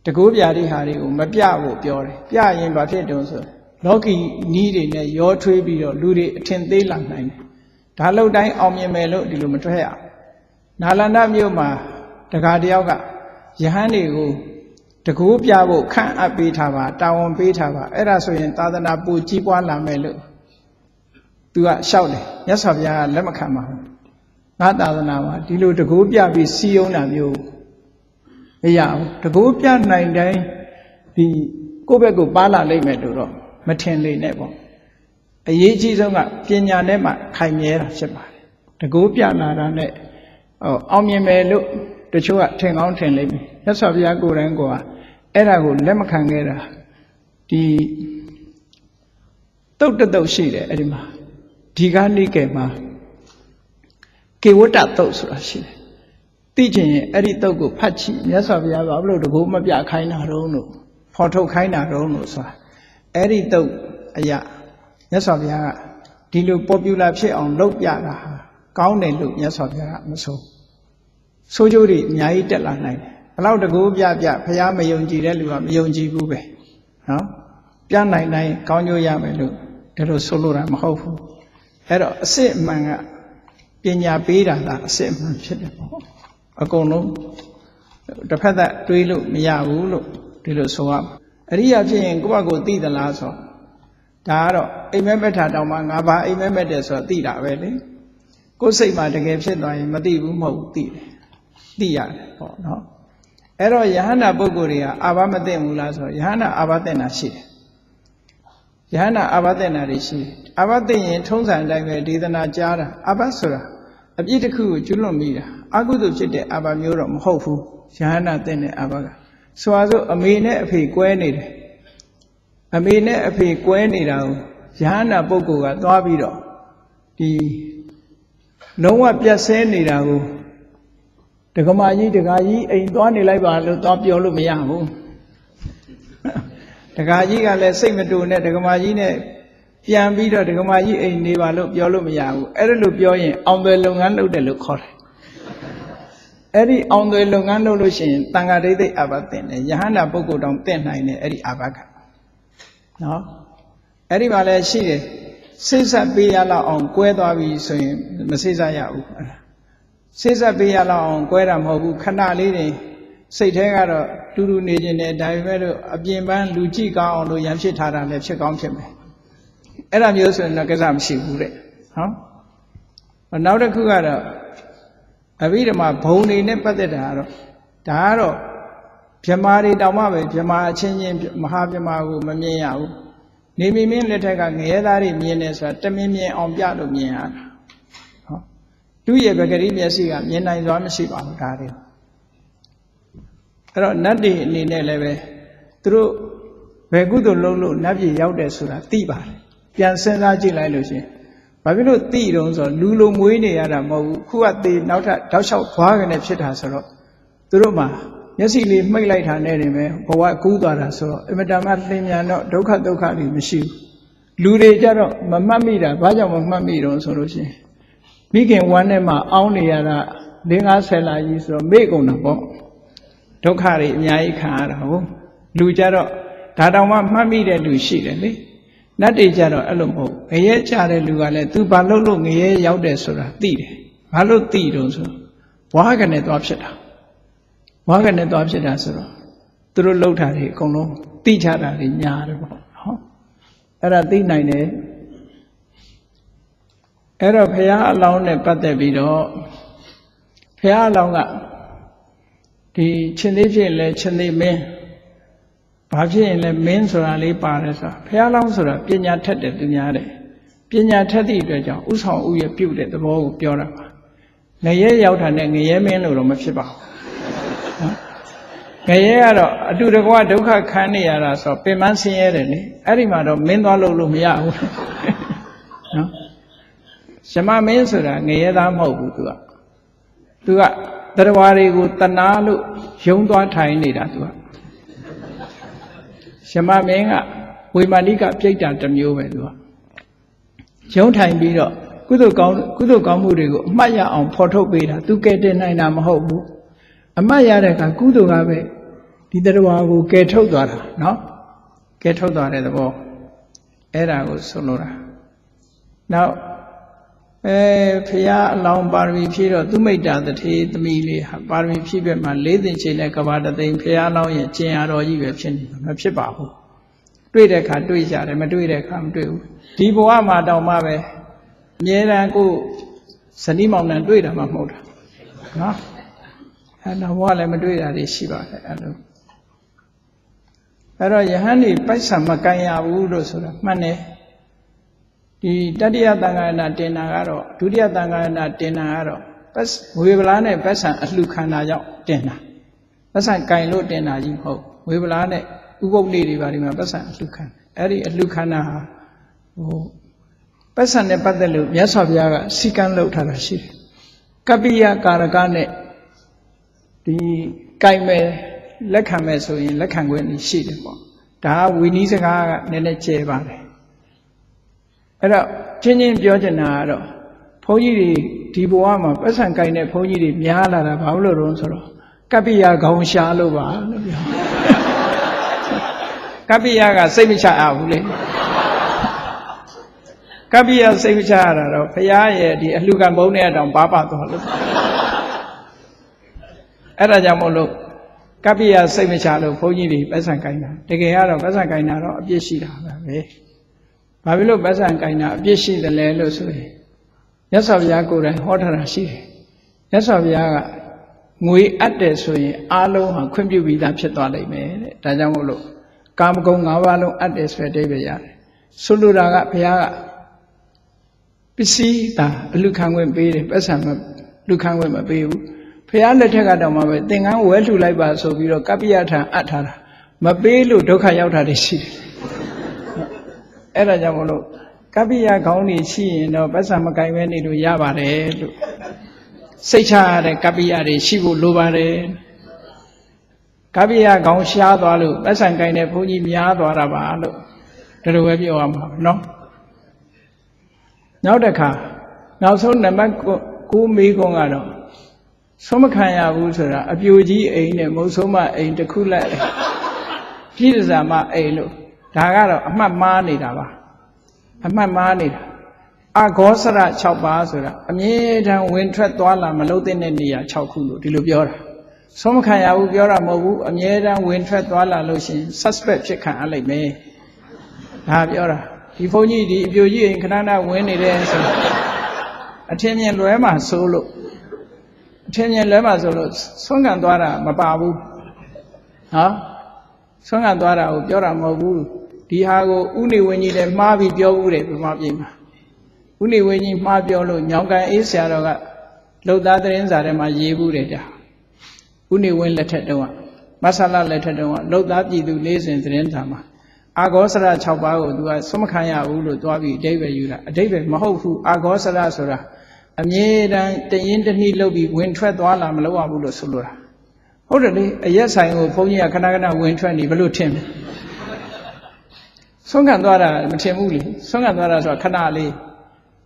တကူပြားဒီဟာတွေကိုမပြဖို့ပြောတယ်ပြရင်ဘာဖြစ်တုံးဆိုလောကီနီးတွေနဲ့ရောထွေးပြီးတော့လူတွေအထင်သေးလာနိုင်တယ်ဒါလို့တိုင်းအောင်မြင်မယ်လို့ဒီလိုမတွက်ရအောင်နာလန္ဒမြို့မှာတခါတယောက်ကယဟန်တွေကိုတကူပြဖို့ခန့်အပ်ပေးထားပါတာဝန်ပေးထားပါအဲ့ဒါဆိုရင်သာသနာပူကြီးပွားလာမယ်လို့သူကလျှောက်တယ်မြတ်စွာဘုရားကလက်မခံပါဘူးငါသာသနာမှာဒီလိုတကူပြပြီးစီယုံတာမျိုးမရဘူးတကူပြနိုင်တိုင်းဒီကိုယ့်ဘက်ကိုပါလာလိမ့်မယ်လို့တော့မထင်လေနဲ့ပေါ့အရေးကြီးဆုံးကပညာနဲ့မှခိုင်မြဲတာဖြစ်ပါတယ်တကူပြလာတာနဲ့အောင်မြင်မယ်လို့တချို့ကထင်ကောင်းထင်လိမ့်မယ်မြတ်စွာဘုရားကိုယ်တိုင်ကအဲ့ဒါကိုလက်မခံခဲ့တာဒီတုတ်တုတ်ရှိတယ်အဲ့ဒီမှာဒီကနိကေမှာကေဝတ္တတုတ်ဆိုတာရှိတယ် သိချင်ရင်အဲ့ဒီတုတ်ကိုဖတ်ကြည့်မြတ်စွာဘုရားကဘာလို့တကူမပြခိုင်းတာတုံးလို့ဖော်ထုတ်ခိုင်းတာတုံးလို့ဆိုတာအဲ့ဒီတုတ်အရာမြတ်စွာဘုရားကဒီလို popular ဖြစ်အောင်လုပ်ပြတာဟာကောင်းတယ်လို့မြတ်စွာဘုရားကမဆိုဆိုးကျိုးတွေအများကြီးတက်လာနိုင်တယ်ဘလောက်တကူပြဘုရားမယုံကြည်တဲ့လူကမယုံကြည်ဘူးပဲနော်ပြနိုင်တိုင်းကောင်းကျိုးရမယ်လို့ဒါလိုဆိုလိုတာမဟုတ်ဘူးအဲ့တော့အစစ်အမှန်ကပညာပေးတာလားအစစ်အမှန်ဖြစ်တယ်ပေါ့အကုန်လုံးတစ်ဖက်သက်တွေးလို့မရဘူးလို့ဒီလိုဆိုရမှာအရိယာဖြစ်ရင်ကိုယ့်ဘက်ကိုသိသလားဆိုဒါကတော့အိမ်မက်မက်ထာတောင်မှငါဘာအိမ်မက်မက်တယ်ဆိုတော့သိတာပဲလေကိုယ်စိတ်မှာတကယ်ဖြစ်သွားရင်မသိဘူးမဟုတ်ဘူးသိတယ်သိရတယ်ပေါ့နော်အဲ့တော့ယဟန္တာပုဂ္ဂိုလ်တွေကအာဘမသိဘူးလားဆိုတော့ယဟန္တာအာဘသိတာရှိတယ်ယဟန္တာအာဘသိတာတွေရှိတယ်အာဘသိရင်ထုံးစံအတိုင်းပဲဒေသနာကြားတာအာဘဆိုတာအပြစ်တစ်ခုကိုကျွလွန်မိတာအကုသိုလ်ဖြစ်တဲ့အာဘမျိုးတော့မဟုတ်ဘူးယဟန္တာသိတဲ့အာဘကဆိုပါစို့အမေနဲ့အဖေကွဲနေတယ်အမေနဲ့အဖေကွဲနေတာကိုယဟန္တာပုဂ္ဂိုလ်ကသွားပြီးတော့ဒီလုံးဝပြတ်ဆဲနေတာကိုဒကမာကြီးဒကာကြီးအိမ်သွားနေလိုက်ပါလို့သွားပြောလို့မရဘူးဒကာကြီးကလည်းစိတ်မတူနဲ့ဒကမာကြီးနဲ့ပြန်ပြီးတော့ဒကမာကြီးအိမ်နေပါလို့ပြောလို့မရဘူးအဲ့ဒါလို့ပြောရင်အောင်သွယ်လုပ်ငန်းလုပ်တယ်လို့ခေါ်တယ်အဲ့ဒီအောင်သွယ်လုပ်ငန်းလုပ်လို့ရှိရင်တန်ခါဒိဋ္ဌိအာဘတင်တယ်ယဟန္တာပုဂ္ဂိုလ်တောင်တင့်နိုင်တယ်အဲ့ဒီအာဘကနော်အဲ့ဒီမှာလည်းရှိတယ်စိတ်ဆက်ပေးရလောက်အောင်ကွဲသွားပြီဆိုရင်မစိတ်ဆက်ရဘူးစိတ်ဆက်ပေးရလောက်အောင်ကွဲတာမဟုတ်ဘူးခဏလေးတင်စိတ်ထဲကတော့တူတူနေခြင်းနဲ့ဒါပေမဲ့လို့အပြင်ပန်းလူကြည့်ကောင်းအောင်လို့ရံဖြစ်ထားတာလည်းဖြစ်ကောင်းဖြစ်မယ်အဲ့ဒါမျိုးဆိုရင်တော့ကိစ္စမရှိဘူးတဲ့နော်နောက်တစ်ခုကတော့အဘိဓမ္မာဘုံနေနဲ့ပတ်သက်တာကတော့ဒါကတော့ဗြဟ္မာတွေတောင်မှပဲဗြဟ္မာအချင်းချင်းမဟာဗြဟ္မာကိုမမြင်ရဘူးနေမင်းမင်းလက်ထက်ကငရဲသားတွေမြင်နေဆိုတာတမင်းမြင်အောင်ပြလို့မြင်ရတာဟောသူ့ရဲ့ပဂရိမျက်စိကမြင်နိုင်စွာမရှိပါဘူးဒါတွေအဲ့တော့နတ်တွေအနေနဲ့လည်းပဲသူတို့ဘယ်ကုသိုလ်လုပ်လို့နတ်ပြည်ရောက်တယ်ဆိုတာသိပါတယ်ပြန်စဉ်းစားကြည့်လိုက်လို့ရှင်ဘာဖြစ်လို့သိတုံးဆိုတော့လူလိုမွေးနေရတာမဟုတ်ဘူးခုကသေနောက်ထပ်တောက်လျှောက်ဘွားကနေဖြစ်တာဆိုတော့သူတို့မှာမျက်စိလေးမှိတ်လိုက်တာနဲ့နေပဲဘဝကူးသွားတာဆိုတော့အမတမသင်ညာတော့ဒုက္ခတွေမရှိဘူးလူတွေကြတော့မမှတ်မိတာဘာကြောင့်မမှတ်မိတုံးဆိုလို့ရှင်မိခင်ဝမ်းထဲမှာအောင်းနေရတာ50 လကြီးဆိုတော့မေ့ကုန်တာပေါ့ဒုက္ခတွေအများကြီးခံရတာဟုတ်လူကြတော့ဒါတောင်မှမှတ်မိတဲ့လူရှိတယ်လေနတ်တွေကြတော့အဲ့လိုမဟုတ်ငရဲကြတဲ့လူကလည်း तू ဘာလို့လို့ငရဲရောက်တယ်ဆိုတာသိတယ်ဘာလို့သိတုံးဆိုဘွားကနေသွားဖြစ်တာဘွားကနေသွားဖြစ်တာဆိုတော့သူတို့လှုပ်တာတွေအကုန်လုံးသိချတာတွေညားတယ်ပေါ့နော်အဲ့ဒါသိနိုင်တယ်အဲ့တော့ဘုရားအလောင်းနဲ့ပတ်သက်ပြီးတော့ဘုရားအလောင်းကဒီရှင်သေးဖြစ်လဲရှင်သေးမင်းဘာဖြစ်ရင်လဲမင်းဆိုတာလေးပါတယ်ဆိုတာဘုရားလောင်းဆိုတာပညာထက်တယ်သူများတယ်ပညာထက်သည့်အတွက်ကြောင့်ဥဆောင်ဥရပြုတ်တဲ့သဘောကိုပြောတာပါငရဲရောက်တာနဲ့ငရဲမင်းလို့တော့မဖြစ်ပါဘူးငရဲကတော့အတူတကွဒုက္ခခံနေရတာဆိုပင်မဆင်းရဲတယ်လေအဲ့ဒီမှာတော့မင်းသွားလို့မရဘူးနော်ရှမမင်းဆိုတာငရဲသားမဟုတ်ဘူးသူကတရားတွေကိုတနာလို့ယုံသွားထိုင်နေတာသူကရှမမင်းကဝေမာနိကပြိတ္တာတစ်မျိုးပဲသူကယုံထိုင်ပြီးတော့ကုသိုလ်ကောင်းမှုတွေကိုအမှတ်ရအောင်ဖော်ထုတ်ပေးတာသူကဲတင်နိုင်တာမဟုတ်ဘူးအမှတ်ရတဲ့အခါကုသိုလ်ကပဲဒီတရားကိုကဲထုတ်သွားတာနော်ကဲထုတ်သွားတဲ့သဘောအဲ့ဒါကိုဆိုလိုတာနောက်ဖရာအလောင်းပါရမီဖြည့်တော့သူမိတ္တာတထေသမီးလေးဟာပါရမီဖြည့်ဘက်မှာ၄သိန်းချိန်နဲ့ကဘာတသိန်းဖရာအလောင်းရဲ့ကျင်ရတော်ကြီးပဲဖြစ်နေမှာမဖြစ်ပါဘူးတွေ့တဲ့အခါတွေ့ကြတယ်မတွေ့တဲ့အခါမတွေ့ဘူးဒီဘဝမှာတောင်မှပဲအမြဲတမ်းကိုဇနီးမောင်နှံတွေ့တာမှမဟုတ်တာနော်အဲ့တော့ဘဝလည်းမတွေ့တာတွေရှိပါတယ်အဲ့လိုအဲ့တော့ယဟန်ဒီပိုက်ဆံမကန်ရဘူးလို့ဆိုတာမှန်တယ်ဒီတတိယသံဃာနာတင်တာကတော့ဒုတိယသံဃာနာတင်တာကတော့ဝေဗလာနဲ့ပတ်ဆံအလှခံတာကြောင့်တင်တာပတ်ဆံကင်လို့တင်တာကြီးမဟုတ်ဝေဗလာနဲ့ဥပုပ်လေးတွေပါဒီမှာပတ်ဆံအလှခံအဲ့ဒီအလှခံတာဟာပတ်ဆံနဲ့ပတ်သက်လို့မြတ်စွာဘုရားကစီကံလုပ်ထားတာရှိတယ်ကပ္ပိယကာရကနဲ့ ဒီကြိုက်မဲ့လက်ခံမဲ့ဆိုရင်လက်ခံခွင့်ရှိတယ်ပေါ့ဒါကဝီနည်းစကားကနည်းနည်းကျဲပါတယ်အဲ့တော့ချင်းချင်းပြောချင်တာကတော့ဘုန်းကြီးတွေဒီဘဝမှာပတ်စံကြိုက်တဲ့ဘုန်းကြီးတွေများလာတာဘာလို့လဲဆိုတော့ကပ္ပိယခေါင်းရှားလို့ပါလို့ပြောကပ္ပိယကစိတ်မချရဘူးလေကပ္ပိယစိတ်မချရတာတော့ဘုရားရဲ့ဒီအလှကံဘုံနဲ့တောင်ပါသွားလို့အဲ့ဒါကြောင့်မို့လို့ကပ္ပိယစိတ်မချလို့ဘုန်းကြီးတွေပတ်စံကြိုက်တာတကယ်ကတော့ပတ်စံကြိုက်တာတော့အပြစ်ရှိတာပဲဘာဖြစ်လို့ပတ်စံကြိုက်တာအပြစ်ရှိတယ်လဲလို့ဆိုရင်မြတ်စွာဘုရားကိုယ်တိုင်ဟောထားတာရှိတယ်မြတ်စွာဘုရားကငွေအပ်တယ်ဆိုရင်အားလုံးဟာခွင့်ပြုပြီးသားဖြစ်သွားလိမ့်မယ်တဲ့ဒါကြောင့်မို့လို့ကာမဂုဏ်၅ပါးလုံးအပ်တယ်ဆိုတဲ့အဓိပ္ပာယ်ရတယ်ဆိုလိုတာကဘုရားကပစ္စည်းသာအလူခံခွင့်ပေးတယ်ပတ်စံမလူခံခွင့်မပေးဘူးဘုရားလက်ထက်ကတော့မှပဲသင်္ကန်းဝဲလှူလိုက်ပါဆိုပြီးတော့ကပ္ပိယထံအပ်ထားတာမပေးလို့ဒုက္ခရောက်တာတွေရှိတယ်အဲ့ဒါကြောင့်မို့လို့ကပ္ပိယခေါင်းနေရှိရင်တော့ပတ်စံမကင်ပဲနေလို့ရပါတယ်လို့စိတ်ချရတဲ့ကပ္ပိယတွေရှိဖို့လိုပါတယ်ကပ္ပိယခေါင်းရှားသွားလို့ပတ်စံကင်တဲ့ဘုန်းကြီးများသွားတာပါလို့ဒါလိုပဲပြောရမှာနော်နောက်တစ်ခါနောက်ဆုံးနံပါတ်9မေးခွန်းကတော့ဆုံးမခံရဘူးဆိုတာအပြိုကြီးအိမ်နဲ့မုတ်ဆုံးမအိမ်တစ်ခုလက်ပြည့်စုံမအိမ်လို့ဒါကတော့အမှတ်မှားနေတာပါအမှတ်မှားနေတာအဂောစရ6ပါးဆိုတာအမြဲတမ်းဝင်ထွက်သွားလာမလုပ်တဲ့နေရာ6ခုလို့ဒီလိုပြောတာဆုံးမခံရဘူးပြောတာမဟုတ်ဘူးအမြဲတမ်းဝင်ထွက်သွားလာလို့ရှိရင် suspect ဖြစ်ခံရလိမ့်မယ်ဒါပြောတာဒီဘုန်းကြီးဒီအပြိုကြီးအိမ်ခဏခဏဝင်နေတယ်ဆိုအထင်မြင်လွဲမှာစိုးလို့အထင်မြင်လွဲမှာဆိုလို့ဆုံးခံသွားတာမပါဘူးနော်ဆုံးခံသွားတာကိုပြောတာမဟုတ်ဘူးဒီဟာကိုဥနေဝင်းကြီးလည်းမှားပြီးပြောဘူးတယ်ဗမာပြည်မှာဥနေဝင်းကြီးမှားပြောလို့ညောင်ကန်အေးဆရာတော်ကလှုပ်သားသတင်းစာထဲမှာရေးဘူးတယ်ကြာဥနေဝင်းလက်ထက်တုန်းကမဆလာလက်ထက်တုန်းကလှုပ်သားပြည်သူလေးစဉ်သတင်းစာမှာအာဂောစရ6ပါးကိုသူကဆုံးမခံရဘူးလို့တွားပြီးအဓိပ္ပာယ်ယူတာအဓိပ္ပာယ်မဟုတ်ဘူးအာဂောစရဆိုတာအမြဲတမ်းတရင်တနည်းလုပ်ပြီးဝင်ထွက်သွားလာမလုပ်ရဘူးလို့ဆိုလိုတာဟုတ်တယ်လေအရက်ဆိုင်ကိုဘုန်းကြီးကခဏခဏဝင်ထွက်နေဘလို့ထင်လဲဆုံးခံသွားတာမထင်ဘူးလေဆုံးခံသွားတာဆိုတာခဏလေး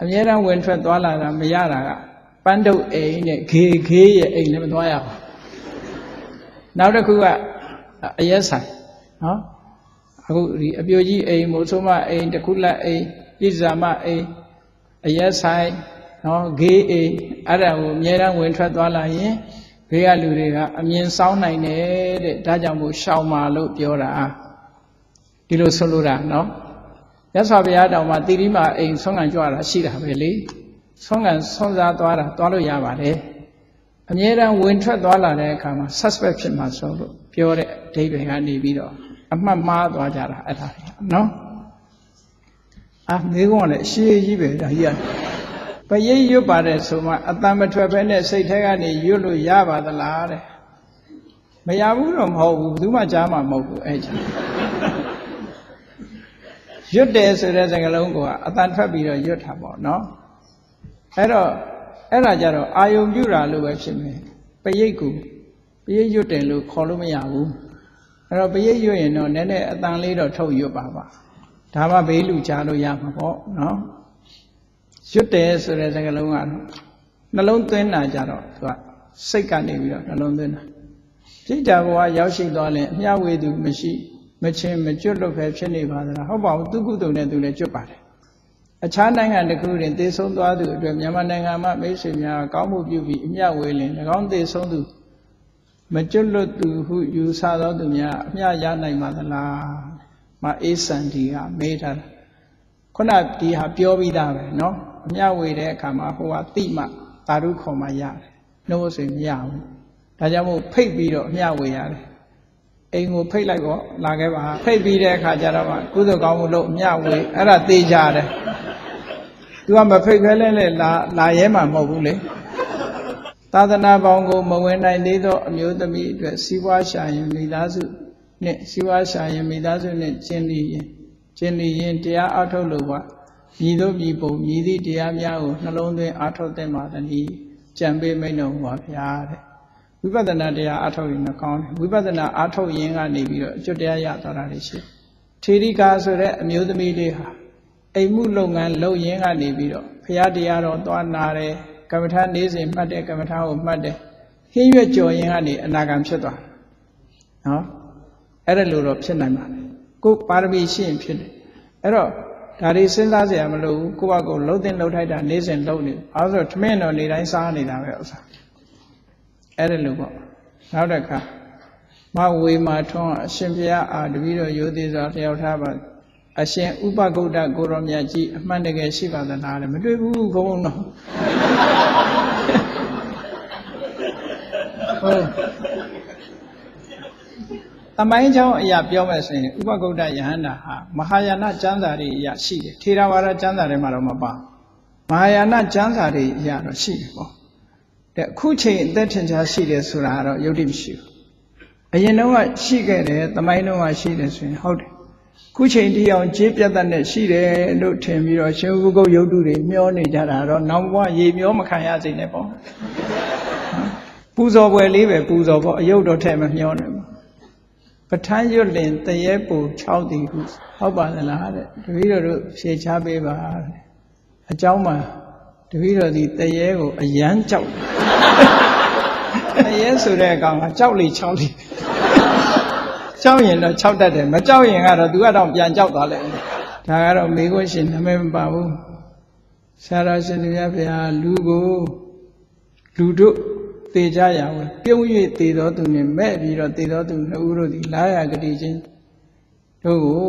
အမြဲတမ်းဝင်ထွက်သွားလာတာမရတာကပန်းတုပ်အိမ်နဲ့ခေရဲ့အိမ်လည်းမသွားရဘူးနောက်တစ်ခုကအရက်ဆိုင်နော်အခုဒီအပြိုကြီးအိမ်မို့ဆုံးမအိမ်တခုလက်အိမ်ပြည့်စုံမအိမ်အရက်ဆိုင်နော်ဂေးအိမ်အဲ့ဒါကိုအမြဲတမ်းဝင်ထွက်သွားလာရင်ဘေးကလူတွေကအမြင်ဆောင်နိုင်တယ်တဲ့ဒါကြောင့်မို့ရှောင်မာလို့ပြောတာဒီလိုဆိုလိုတာနော်မြတ်စွာဘုရားတောင်မှတိရိမာအိမ်ဆုံးခံကြွတာရှိတာပဲလေဆုံးခံဆုံးစားသွားတာသွားလို့ရပါတယ်အမြဲတမ်းဝင်ထွက်သွားလာတဲ့အခါမှာ suspect ဖြစ်မှာဆိုလို့ပြောတဲ့အဓိပ္ပာယ်ကနေပြီးတော့အမှတ်မှားသွားကြတာအဲ့ဒါနော်မေးခွန်းကလည်းအရှိကြီးပဲဒါကြီးကပရိတ်ရွတ်ပါတယ်ဆိုမှအတန်မထွက်ဘဲနဲ့စိတ်ထဲကနေရွတ်လို့ရပါသလားတဲ့မရဘူးတော့မဟုတ်ဘူးဘယ်သူမှကြားမှာမဟုတ်ဘူးအဲ့ဒါရွတ်တယ်ဆိုတဲ့စကားလုံးကအတန်ထွက်ပြီးတော့ရွတ်တာပေါ့နော်အဲ့တော့အဲ့ဒါကြတော့အာယုံပြုတာလို့ပဲဖြစ်မယ်ပရိတ်ကိုပရိတ်ရွတ်တယ်လို့ခေါ်လို့မရဘူးအဲ့တော့ပရိတ်ရွတ်ရင်တော့နည်းနည်းအတန်လေးတော့ထုတ်ရွတ်ပါဒါမှဘေးလူကြားလို့ရမှာပေါ့နော်ရွတ်တယ်ဆိုတဲ့စကားလုံးကတော့နှလုံးသွင်းတာကြတော့သူကစိတ်ကနေပြီးတော့နှလုံးသွင်းတာပြိတ္တာဘဝရောက်ရှိသွားရင်အမျှဝေသူမရှိမချင်းမကျွတ်လို့ပဲဖြစ်နေပါသလားဟုတ်ပါဘူးသူကုသိုလ်နဲ့သူလည်းကျွတ်ပါတယ်အခြားနိုင်ငံတစ်ခုတွင်သေဆုံးသွားသူအတွက်မြန်မာနိုင်ငံမှာမိတ်ဆွေများကောင်းမှုပြုပြီးအမျှဝေလင်၎င်းသေဆုံးသူမကျွတ်လွတ်သူဟုယူဆသောသူများအမျှရနိုင်ပါသလားမအေးစံဒီကမေးထားတာခုနဒီဟာပြောပြီးသားပဲเนาะအမျှဝေတဲ့အခါမှာဟိုကတိမှသာဓုခေါ်မှရတယ်နှုတ်ဆိုမရဘူးဒါကြောင့်မို့ဖိတ်ပြီးတော့အမျှဝေရတယ်အိမ်ကိုဖိတ်လိုက်တော့လာခဲ့ပါဖိတ်ပြီးတဲ့အခါကျတော့ကုသိုလ်ကောင်းမှုလို့အမျှဝေအဲ့ဒါသိကြတယ်သူကမဖိတ်ခဲလဲလာရဲမှာမဟုတ်ဘူးလေသာသနာပေါင်းကိုမဝင်နိုင်သေးသောအမျိုးသမီးအတွက်စီးပွားရှာရင်မိသားစုနဲ့စီးပွားရှာရင်မိသားစုနဲ့ကျင့်လိရင်တရားအထုတ်လို့ပါမြည်တို့မြည်ပုံမြည်သည့်တရားများကိုနှလုံးသွင်းအထုတ်သင့်ပါသည်ကြံပေးမိန့်တော်မူပါဗျာတဲ့ ဝိပဿနာတရားအားထုတ်ရင်ကောင်းတယ်ဝိပဿနာအားထုတ်ရင်ကနေပြီးတော့အကျွတ်တရားရသွားတာရှိထေရီကာဆိုတဲ့အမျိုးသမီးလေးဟာအိမ်မှုလုပ်ငန်းလုပ်ရင်းကနေပြီးတော့ဘုရားတရားတော်သွားနာတယ်ကမ္မထာနေ့စဉ်မှတ်တယ်ကမ္မထာကိုမှတ်တယ်ဟင်းရွက်ကြော်ရင်ကနေအနာဂံဖြစ်သွားနော်အဲ့ဒါလိုတော့ဖြစ်နိုင်ပါလေကိုပါရမီရှိရင်ဖြစ်တယ်အဲ့တော့ဒါတွေစဉ်းစားစရာမလိုဘူးကိုယ့်ဘက်ကိုလှုပ်တင်လှုပ်ထိုက်တာနေ့စဉ်လှုပ်နေဘာလို့ဆိုထမင်းတော်နေတိုင်းစားနေတာပဲဥစ္စာအဲ့ဒါလိုပေါ့နောက်တစ်ခါမဝေမာထွန်းအရှင်ဘုရားအာတပည့်တော်ရိုသေစွာလျှောက်ထားပါအရှင်ဥပဂုတ်တကိုရောမြတ်ကြီးအမှန်တကယ်ရှိပါသလားတဲ့မတွေ့ဘူးဘုန်းတော်ဟုတ်သမိုင်းကြောင်းအရာပြောမယ်ဆိုရင်ဥပဂုတ်တယဟန္တာဟာမဟာယာနကျမ်းစာတွေအရာရှိတယ်ထေရဝါဒကျမ်းစာတွေမှာတော့မပါမဟာယာနကျမ်းစာတွေအရာတော့ရှိတယ်ပေါ့တဲ့အခုချိန်အသက်ထင်ရှားရှိတယ်ဆိုတာကတော့ယုတ်တိမရှိဘူးအရင်တော့ရှိခဲ့တယ်သမိုင်းတော့ရှိတယ်ဆိုရင်ဟုတ်တယ်ခုချိန်တည်းအောင်ခြေပြတ်တဲ့ရှိတယ်လို့ထင်ပြီးတော့ရှင်ဥပဂုတ်ယုတ်တုတွေမျောနေကြတာတော့နောက်ဘဝရေမျောမခံရစေနဲ့ပေါ့ပူဇော်ပွဲလေးပဲပူဇော်ပေါ့အယုတ်တော့ထဲမမျောနဲ့ပဋ္ဌာန်းရွတ်လင်တရေပူ6တီဟုဟုတ်ပါသလားတဲ့တပည့်တော်တို့ဖြေချပေးပါအเจ้าမှာတပည့်တော်ဒီတရေကိုအယမ်းကြောက်တရေဆိုတဲ့ကောင်ကကြောက်လေ6တီကြောက်ရင်တော့6တတ်တယ်မကြောက်ရင်ကတော့သူကတော့ပြန်ကြောက်သွားလိမ့်မယ်ဒါကတော့မေခွန်းရှင်နာမည်မပါဘူးဆရာတော်ရှင်သူများဘုရားလူကိုလူတို့သေကြရအောင်ပြုံး၍သေတော်သူနှင့်မဲ့ပြီးတော့သေတော်သူနှစ်ဦးတို့သည်လာရကတိချင်းတို့ကို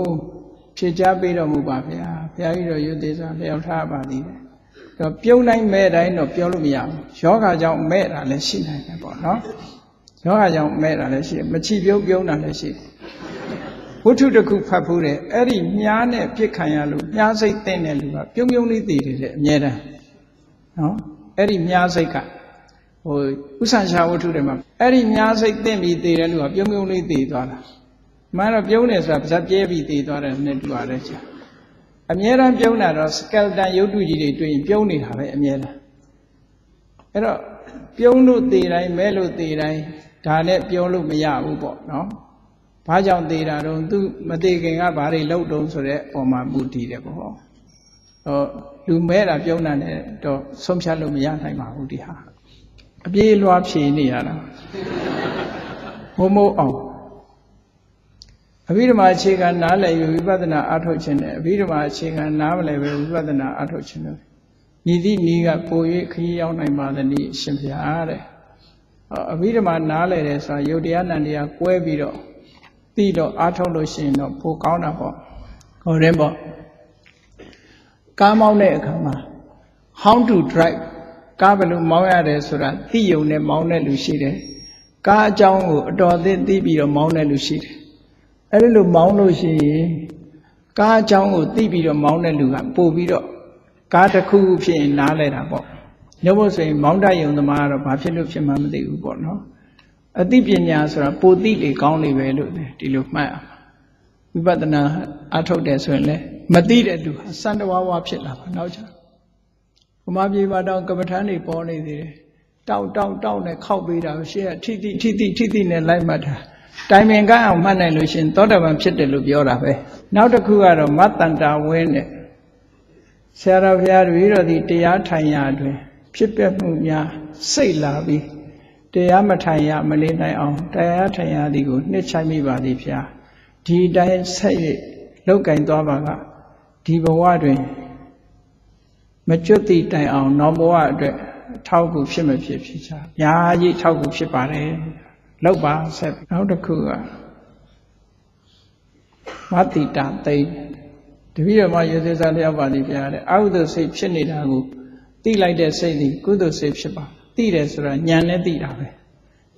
ဖြေချပေးတော်မူပါဗျာဘုရားကြီးတော်ရွသေးစွာလျှောက်ထားပါသည်တော့ပြုံးတိုင်းမဲ့တိုင်းတော့ပြောလို့မရဘူးယောဂကြောင့်မဲ့တာလည်းရှိနိုင်တယ်ပေါ့နော်ယောဂကြောင့်မဲ့တာလည်းရှိတယ်မချီပြုံးတာလည်းရှိတယ်ဝတ္ထုတစ်ခုဖတ်ဖို့တဲ့အဲ့ဒီမြားနဲ့ပြစ်ခံရလို့မြားစိတ်တဲ့တဲ့လူကပြုံးလေးတည်တယ်တဲ့အမြဲတမ်းနော်အဲ့ဒီမြားစိတ်ကဟိုဥစ္စာရှာဝတ္ထုတွေမှာအဲ့ဒီမြားစိတ်တဲ့ပြီးတည်တဲ့လူကပြုံးလေးတည်သွားတာမှန်တော့ပြုံးတယ်ဆိုတာပါဇက်ပြဲပြီးတည်သွားတယ်နဲ့တူရတယ်ကြာအမြဲတမ်းပြုံးတာတော့စကယ်တန်ရုပ်တုကြီးတွေတွေ့ရင်ပြုံးနေတာပဲအမြဲတမ်းအဲ့တော့ပြုံးလို့တည်တိုင်းမဲလို့တည်တိုင်းဒါနဲ့ပြောလို့မရဘူးပေါ့နော်ဘာကြောင့်သေးတာတော့သူမသေးခင်ကဘာတွေလုပ်တုံးဆိုတဲ့ပုံမှာမူတည်တယ်ပေါ့ဟောလူမဲတာပြုံးတာနဲ့တော့ဆုံးဖြတ်လို့မရနိုင်ပါဘူးဒီဟာအပြေးလွှားဖြေနေရတာမို့အောင်အဘိဓမ္မာအခြေခံနားလည်ပြီးဝိပဿနာအားထုတ်ခြင်းနဲ့အဘိဓမ္မာအခြေခံနားမလည်ပဲဝိပဿနာအားထုတ်ခြင်းနဲ့ညီသည့်နည်းကပို၍ခရီးရောက်နိုင်ပါသနည်းအရှင်ဘုရားတဲ့အဘိဓမ္မာနားလည်တယ်ဆိုတာယုတ်တရားနံတရားကွဲပြီးတော့ပြီးတော့အားထုတ်လို့ရှိရင်တော့ပိုကောင်းတာပေါ့ဟောတယ်ပေါ့ကားမောင်းတဲ့အခါမှာ how to drive ကားဘယ်လိုမောင်းရတယ်ဆိုတာသိယုံနဲ့မောင်းတဲ့လူရှိတယ်ကားအကြောင်းကိုအတော်သိပြီးတော့မောင်းတဲ့လူရှိတယ်အဲ့ဒီလိုမောင်းလို့ရှိရင်ကားအကြောင်းကိုသိပြီးတော့မောင်းတဲ့လူကပို့ပြီးတော့ကားတစ်ခုဖြစ်ရင်နားလဲတာပေါ့ညမို့ဆိုရင်မောင်းတယုံသမားကတော့ဘာဖြစ်လို့ဖြစ်မှမသိဘူးပေါ့နော်အသိပညာဆိုတာပိုသိလေကောင်းလေပဲလို့ဒီလိုမှတ်အောင်ဝိပဿနာအထုတ်တယ်ဆိုရင်လည်းမသိတဲ့လူဟာစံတဝါဝါဖြစ်လာပါနောက်ကျဘုမာပြေပါတော့ကပ္ပဋ္ဌာန်းတွေပေါ်နေသေးတယ်တောက်နဲ့ခောက်ပေးတာရှေ့ကထိတိနဲ့လိုက်မှတ်တာတိုင်ပင်ကအောင်မှတ်နိုင်လို့ရှင်သောတာပန်ဖြစ်တယ်လို့ပြောတာပဲနောက်တစ်ခုကတော့မတ္တန္တာဝင်းနဲ့ဆရာတော်ဘုရားတပည့်တော်ဒီတရားထိုင်ရာတွင်ဖြစ်ပျက်မှုများစိတ်လာပြီးတရားမထိုင်ရမလေးနိုင်အောင်တရားထိုင်ရသည်ကိုနှစ်ချိုက်မိပါသည်ဖျားဒီတိုင်းဆက်၍လောက်ကင်သွားပါကဒီဘဝတွင်မကျွတ်သည့်တိုင်အောင်နောက်ဘဝအတွက်ထောက်ကူဖြစ်မဖြစ်ချာညာကြီးထောက်ကူဖြစ်ပါတယ်လောက်ပါဆက်နောက်တစ်ခုကမတ္တိတာသိတပည့်တော်မရေသေးစားလျောက်ပါသည်ဖျားတဲ့အကုသိုလ်စိတ်ဖြစ်နေတာကိုသိလိုက်တဲ့စိတ်သည်ကုသိုလ်စိတ်ဖြစ်ပါသိတယ်ဆိုတာဉာဏ်နဲ့သိတာပဲ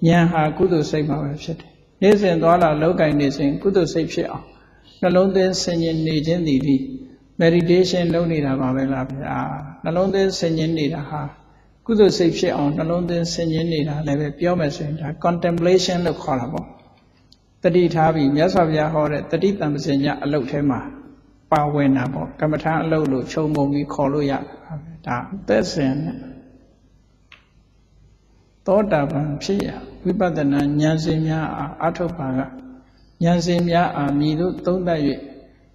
ဉာဏ်ဟာကုသိုလ်စိတ်မှာပဲဖြစ်တယ်နေ့စဉ်သွားလာလောက်ကင်နေစဉ်ကုသိုလ်စိတ်ဖြစ်အောင်နှလုံးသွင်းဆင်ခြင်နေခြင်းသည်ဒီ meditation လုပ်နေတာပါပဲလားဗျာနှလုံးသွင်းဆင်ခြင်နေတာဟာကုသိုလ်စိတ်ဖြစ်အောင်နှလုံးသွင်းဆင်ခြင်နေတာလည်းပဲပြောမယ်ဆိုရင်ဒါ contemplation လို့ခေါ်တာပေါ့တတိထားပြီးမြတ်စွာဘုရားဟောတဲ့တတိတံပစဉ္ညအလုပ်ထဲမှာပါဝင်တာပေါ့ကမ္မထာအလုပ်လို့ခြုံငုံပြီးခေါ်လို့ရတာပဲဒါသက်စင်နဲ့ သောတာပန်ဖြစ်ရဝိပဿနာဉာဏ်စဉ်များအာထုတ်ပါကဉာဏ်စဉ်များအာမြည်တို့သုံးသပ်၍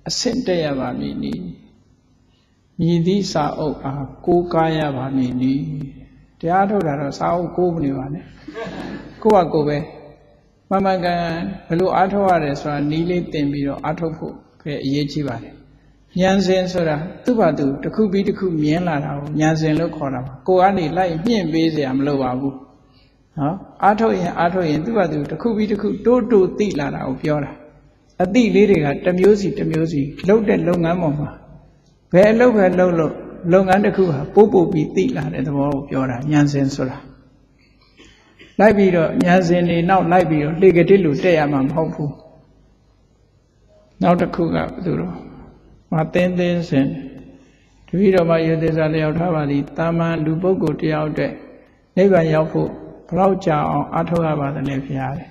အဆင့်တက်ရပါမည်နီမြည်သည့်စာအုပ်အားကိုးကားရပါမည်နီတရားထုတ်တာတော့စာအုပ်ကိုးမနေပါနဲ့ကိုယ့်ဟာကိုယ်ပဲမမှန်ကန်ဘယ်လိုအာထုတ်ရတယ်ဆိုတာနီးလေးသင်ပြီးတော့အာထုတ်ဖို့ပဲအရေးကြီးပါတယ်ဉာဏ်စဉ်ဆိုတာသူ့ဘာသူတစ်ခုပြီးတစ်ခုမြင်လာတာကိုဉာဏ်စဉ်လို့ခေါ်တာပါကိုယ်ကနေလိုက်မြင့်ပေးเสียမလိုပါဘူးနော်အာထုတ်ရင်သူ့ဘာသူတစ်ခုပြီးတစ်ခုတိုးသိလာတာကိုပြောတာအတိလေးတွေကတစ်မျိုးစီလုပ်တဲ့လုပ်ငန်းပေါ်မှာဘယ်အလုပ်ပဲလုပ်လို့လုပ်ငန်းတစ်ခုဟာပို့ပြီးသိလာတဲ့သဘောကိုပြောတာဉာဏ်စဉ်ဆိုတာလိုက်ပြီးတော့ဉာဏ်စဉ်တွေနောက်လိုက်ပြီးတော့လေကတိလူတက်ရမှာမဟုတ်ဘူးနောက်တစ်ခုကဘယ်သူတော့မသင်းစဉ်တပည့်တော်မှာယေသေစာလျောက်ထားပါသည်တာမန်လူပုဂ္ဂိုလ်တယောက်အတွက်နိဗ္ဗာန်ရောက်ဖို့ဘယ်လောက်ကြာအောင်အားထုတ်ရပါသလဲဖျားတယ်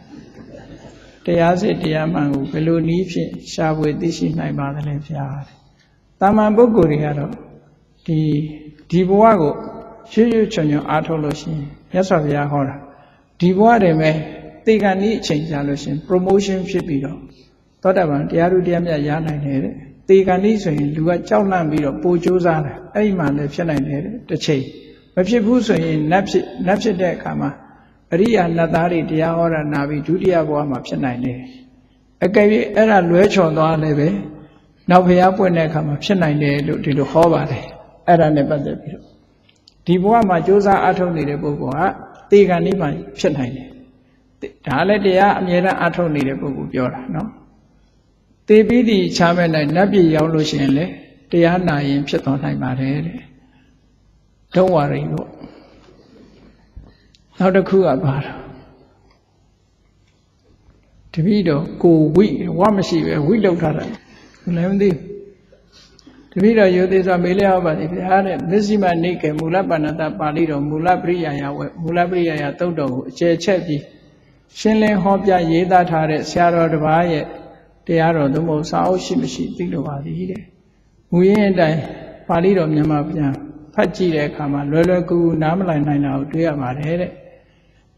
တရားစစ်တရားမှန်ကိုဘယ်လိုနည်းဖြင့်ရှာဖွေသိရှိနိုင်ပါသလဲဖျားတယ်တာမန်ပုဂ္ဂိုလ်တွေကတော့ဒီဘဝကိုရွှေချွန်အားထုတ်လို့ရှိရင်မြတ်စွာဘုရားဟောတာဒီဘဝတည်းမဲ့တေကံဤအချိန်ကြာလို့ရှိရင် promotion ဖြစ်ပြီးတော့သောတာပန်တရားသူတရားမြတ်ရနိုင်တယ်တဲ့တေကံဤဆိုရင်လူကကြောက်လန့်ပြီးတော့ပိုကြိုးစားတယ်အဲ့ဒီမှာလည်းဖြစ်နိုင်တယ်တစ်ချိန်မဖြစ်ဘူးဆိုရင်နတ်ဖြစ်တဲ့အခါမှာအရိယာနတ်သားတွေတရားဟောတာနာပြီးဒုတိယဘဝမှာဖြစ်နိုင်တယ်အကယ်၍အဲ့ဒါလွဲချော်သွားလည်းပဲနောက်ဘုရားပွင့်တဲ့အခါမှာဖြစ်နိုင်တယ်လို့ဒီလိုဟောပါတယ်အဲ့ဒါနဲ့ပတ်သက်ပြီးတော့ဒီဘဝမှာကြိုးစားအားထုတ်နေတဲ့ပုဂ္ဂိုလ်ကတေကံဤမှာဖြစ်နိုင်တယ်ဒါလည်းတရားအမြဲတမ်းအားထုတ်နေတဲ့ပုဂ္ဂိုလ်ပြောတာနော်တေပြီးဒီချားမဲ့နိုင်နတ်ပြည်ရောက်လို့ရှိရင်လေတရားနာရင်ဖြစ်သွားနိုင်ပါတယ်တဲ့don't worry လို့နောက်တစ်ခုကပါတော့တပည့်တော်ကိုဝမရှိပဲဝိလောက်ထားတာလည်းမသိတပည့်တော်ယောသေစာမေးလျောက်ပါသည်ဗျာတဲ့မစ္စည်းမနေကေမူလပဏ္ဏတပါဠိတော်မူလပရိယာယဝဲမူလပရိယာယသုတ်တော်ကိုအကျယ်ချက်ပြီးရှင်းလင်းဟောပြရေးသားထားတဲ့ဆရာတော်တစ်ပါးရဲ့တရားတော်သို့မဟုတ်စာအုပ်ရှိမရှိသိလို့ပါသည်တဲ့မူရင်းအတိုင်းပါဠိတော်မြန်မာပြန်ဖတ်ကြည့်တဲ့အခါမှာလွယ်ကူနားမလည်နိုင်တာကိုတွေ့ရပါတယ်တဲ့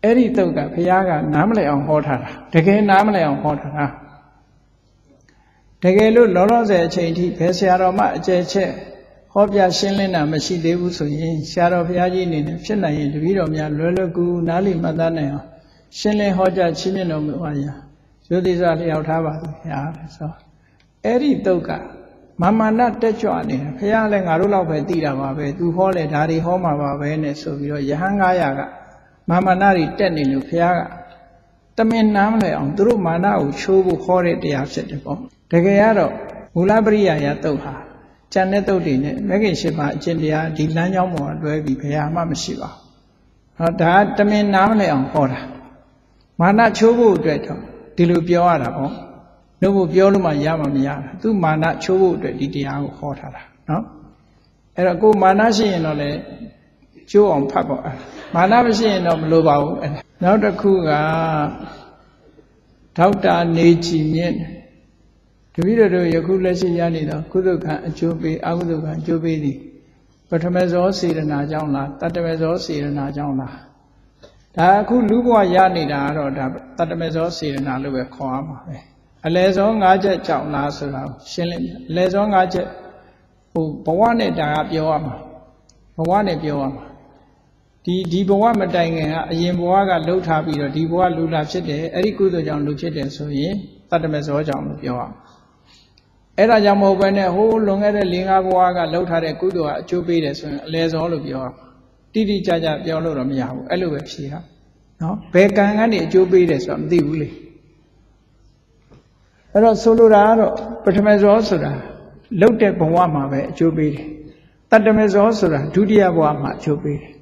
အဲ့ဒီသုတ်ကဘုရားကနားမလည်အောင်ဟောထားတာတကယ်နားမလည်အောင်ဟောထားတာတကယ်လို့လောလောဆယ်အချိန်ထိဘယ်ဆရာတော်မှအကျယ်ချက်ဟောပြရှင်းလင်းတာမရှိသေးဘူးဆိုရင်ဆရာတော်ဘုရားကြီးအနေနဲ့ဖြစ်နိုင်ရင်တပည့်တော်များလွယ်ကူနားလည်မှတ်သားနိုင်အောင်ရှင်းလင်းဟောကြားချီးမြှင့်တော်မူပါရာယောတိစာလျောက်ထားပါသည်ဘုရားဆိုအဲ့ဒီတုတ်ကမာနတက်ကြွနေတာဘုရားလည်းငါတို့လောက်ပဲသိတာပါပဲသူဟောလေဒါတွေဟောမှာပါပဲနဲ့ဆိုပြီးတော့ယဟန်900ကမာနတွေတက်နေလို့ဘုရားကတမင်နားမလဲအောင်သူတို့မာနကိုချိုးဖို့ဟောတဲ့တရားဖြစ်တယ်ပေါ့တကယ်ကတော့မူလပရိယာယတုတ်ဟာကျန်တဲ့တုတ်တွေနဲ့မဂ္ဂင်၈ပါးအကျင့်တရားဒီလမ်းကြောင်းပေါ်လွဲပြီးဘယ်မှမရှိပါဘူးဟောဒါတမင်နားမလဲအောင်ဟောတာမာနချိုးဖို့အတွက်တော့ဒီလိုပြောရတာပေါ့နှုတ်ဖို့ပြောလို့မှရမှာမရတာသူမာနချိုးဖို့အတွက်ဒီတရားကိုဟောထားတာနော်အဲ့တော့ကိုမာနရှိရင်တော့လေကျိုးအောင်ဖတ်ပေါ့မာနမရှိရင်တော့မလိုပါဘူးနောက်တစ်ခုကဒေါက်တာနေကြည်မြင့်တပည့်တော်တို့ယခုလက်ရှိရနေတော့ကုသကံအကျိုးပေးအကုသကံအကျိုးပေးသည်ပထမဇောစေရနာကြောင့်လားတတ္တမဇောစေရနာကြောင့်လားဒါအခုလူဘဝရနေတာကတော့ဒါတတ္တမဇောစေရနာလို့ပဲခေါ်ရမှာပဲအလယ်ဇော5ချက်ကြောင့်လားဆိုတာရှင်းလင်းအလယ်ဇော5ချက်ဟိုဘဝနဲ့ဒါကပြောရမှာဘဝနဲ့ပြောရမှာဒီဘဝမတိုင်ခင်ကအရင်ဘဝကလှုပ်ထားပြီးတော့ဒီဘဝလူလာဖြစ်တယ်အဲ့ဒီကုသိုလ်ကြောင့်လူဖြစ်တယ်ဆိုရင်တတ္တမဇောကြောင့်လို့ပြောရမှာအဲ့ဒါကြောင့်မဟုတ်ဘဲနဲ့ဟိုးလွန်ခဲ့တဲ့4-5ဘဝကလှုပ်ထားတဲ့ကုသိုလ်ကအကျိုးပေးတယ်ဆိုရင်အလယ်ဇောလို့ပြောရမှာတိတိကျကျပြောလို့တော့မရဘူးအဲ့လိုပဲဖြေရနော်ဘယ်ကံကနေအကျိုးပေးတယ်ဆိုတာမသိဘူးလေအဲ့တော့ဆိုလိုတာကတော့ပထမဇောဆိုတာလှုပ်တဲ့ဘဝမှာပဲအကျိုးပေးတယ်တတ္တမဇောဆိုတာဒုတိယဘဝမှာအကျိုးပေးတယ်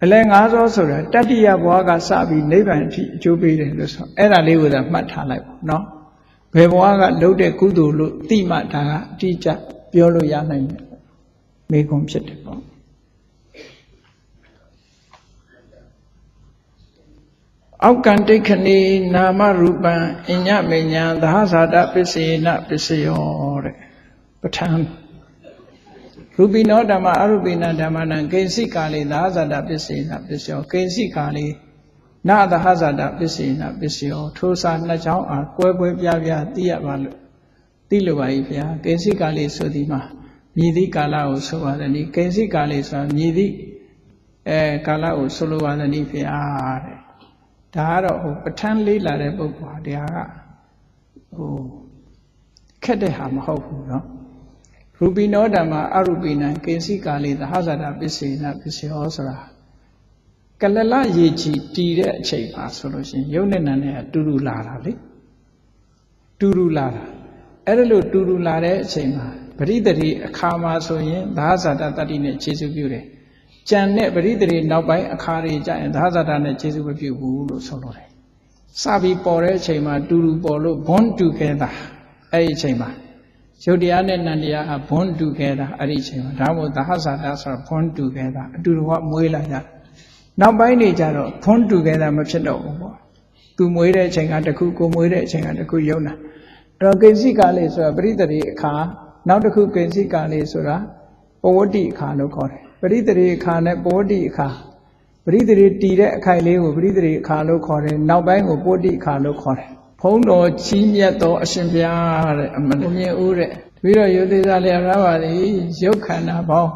အလယ်5ဇောဆိုတာတတိယဘဝကစပြီးနိဗ္ဗာန်အထိအကျိုးပေးတယ်လို့ဆိုအဲ့ဒါလေးကိုသာမှတ်ထားလိုက်ပါနော်ဘယ်ဘဝကလှုပ်တဲ့ကုသိုလ်လို့သိမှဒါကအတိအကျပြောလို့ရနိုင်တယ်မေခွန်ဖြစ်တယ်ပေါ့အောက်ကံတိခဏီနာမရူပံအညမညာသဟဇာတပစ္စေနပစ္စယောတဲ့ပဋ္ဌာန်းရူပိနောဓမ္မအရူပိနဓမ္မနံကိဉ္စိကာလေသဟဇာတပစ္စေနပစ္စယောကိဉ္စိကာလေ နာသဟဇာတပစ္စေနပစ္စယောထိုစာနှစ်ချောင်းအားကွဲကွဲပြားပြားသိရပါလို့သိလိုပါ၏ဗျာကိဉ္စိကာလေဆိုသည်မှာမြည်သည့်ကာလကိုဆိုပါသည်နိကိဉ္စိကာလေဆိုတာမြည်သည့်ကာလကိုဆိုလိုပါသည်နိဗျာတဲ့ဒါကတော့ဟိုပဋ္ဌာန်းလေးလာတဲ့ပုဂ္ဂိုလ်ဟာတရားကဟိုခက်တဲ့ဟာမဟုတ်ဘူးเนาะရူပိနောဓမ္မအရူပိနံကိဉ္စိကာလေသဟဇာတပစ္စေနပစ္စယောဆိုတာကလလရေချီတည်တဲ့အချိန်ပါဆိုလို့ရှိရင်ယုတ်နဲ့နံနဲ့အတူတူလာတာလေတူတူလာတာအဲ့ဒါလို့တူတူလာတဲ့အချိန်မှာပရိသေတိအခါမှာဆိုရင်သဟဇာတတတ္တိနဲ့ခြေစုပ်ပြုတယ်ကြံတဲ့ပရိသေတိနောက်ပိုင်းအခါတွေကြရင်သဟဇာတနဲ့ခြေစုပ်မပြုဘူးလို့ဆိုလိုတယ်စပြီးပေါ်တဲ့အချိန်မှာတူတူပေါ်လို့ဘွန်းတူခဲ့တာအဲ့ဒီအချိန်မှာရုပ်တရားနဲ့နံတရားကဘွန်းတူခဲ့တာအဲ့ဒီအချိန်မှာဒါမို့သဟဇာတဆိုတာဘွန်းတူခဲ့တာအတူတူကမွေးလာကြနောက်ပိုင်းနေကြတော့ဘွန်းတူခဲ့တာမဖြစ်တော့ဘူးပေါ့သူမွေးတဲ့အချိန်ကတခုကိုမွေးတဲ့အချိန်ကတခုယုံတာအဲ့တော့ကိဉ္စိကာလေဆိုတာပရိသေတိအခါနောက်တစ်ခုကိဉ္စိကာလေဆိုတာပဝတ္တိအခါလို့ခေါ်တယ်ပရိသေတိအခါနဲ့ပဝတ္တိအခါပရိသေတိတည်တဲ့အခိုက်လေးကိုပရိသေတိအခါလို့ခေါ်တယ်နောက်ပိုင်းကိုပဝတ္တိအခါလို့ခေါ်တယ်ဘုန်းတော်ကြီးမြတ်သောအရှင်ဘုရားတဲ့အမှန်မြင်ဦးတဲ့ပြီးတော့ယုသေးစားလျာရပါသည်ရုပ်ခန္ဓာပေါင်း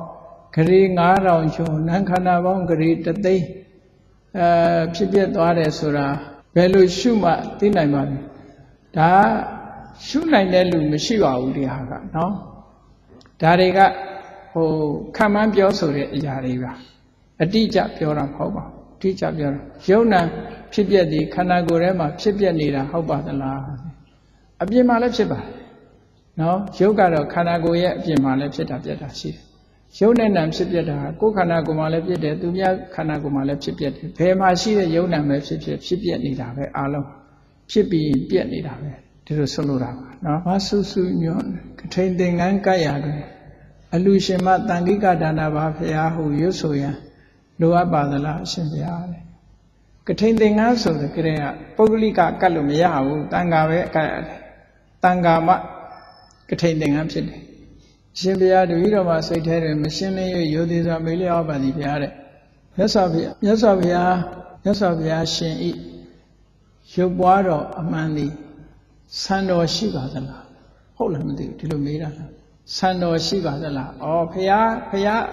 ဂရေ9000ကျော်နာမ်ခန္ဓာပေါင်းဂရေ3သိန်းဖြစ်ပြသွားတယ်ဆိုတာဘယ်လိုရှုမှသိနိုင်ပါလဲဒါရှုနိုင်တဲ့လူမရှိပါဘူးတရားကနော်ဒါတွေကဟိုခံမှန်းပြောဆိုတဲ့အရာတွေပါအတိအကျပြောတာမဟုတ်ပါဘူးအတိအကျပြောတာယုံနာဖြစ်ပြသည်ခန္ဓာကိုယ်ထဲမှာဖြစ်ပြနေတာဟုတ်ပါသလားအပြင်မှာလည်းဖြစ်ပါတယ်နော်ယုတ်ကတော့ခန္ဓာကိုယ်ရဲ့အပြင်မှာလည်းဖြစ်တာပြက်တာရှိတယ်ယုတ်နဲ့နာဖြစ်ပြတာကိုယ်ခန္ဓာကိုယ်မှာလည်းဖြစ်တယ်သူများခန္ဓာကိုယ်မှာလည်းဖြစ်ပြတယ်ဘယ်မှာရှိတဲ့ယုတ်နာပဲဖြစ်ပြနေတာပဲအားလုံးဖြစ်ပြီးပြက်နေတာပဲဒီလိုဆိုလိုတာပါနော်ဘာဆုစုညွန်ကထိန်သင်္ကန်းကပ်ရာတွင်အလူရှင်မတန်ခိကဒါနာပါဖရာဟုရွတ်ဆိုရန်လိုအပ်ပါသလားအရှင်ဘုရားတဲ့ကထိန်သင်္ကန်းဆိုတဲ့ကြတဲ့ကပုဂ္ဂလိကကတ်လို့မရဘူးတန်ခါပဲကတ်ရတယ်တန်ခါမှကထိန်သင်္ကန်းဖြစ်တယ်အရှင်ဘုရားတပည့်တော်မှာစိတ်ထဲတွင်မရှင်းလင်း၍ရိုသေစွာမေးလျောက်ပါသည်ဘုရားတဲ့မြတ်စွာဘုရားရှင်ဤရုပ်ပွားတော်အမှန်သည်ဆံတော်ရှိပါသလားဟုတ်လားမသိဘူးဒီလိုမေးတာဆံတော်ရှိပါသလားဩဘုရား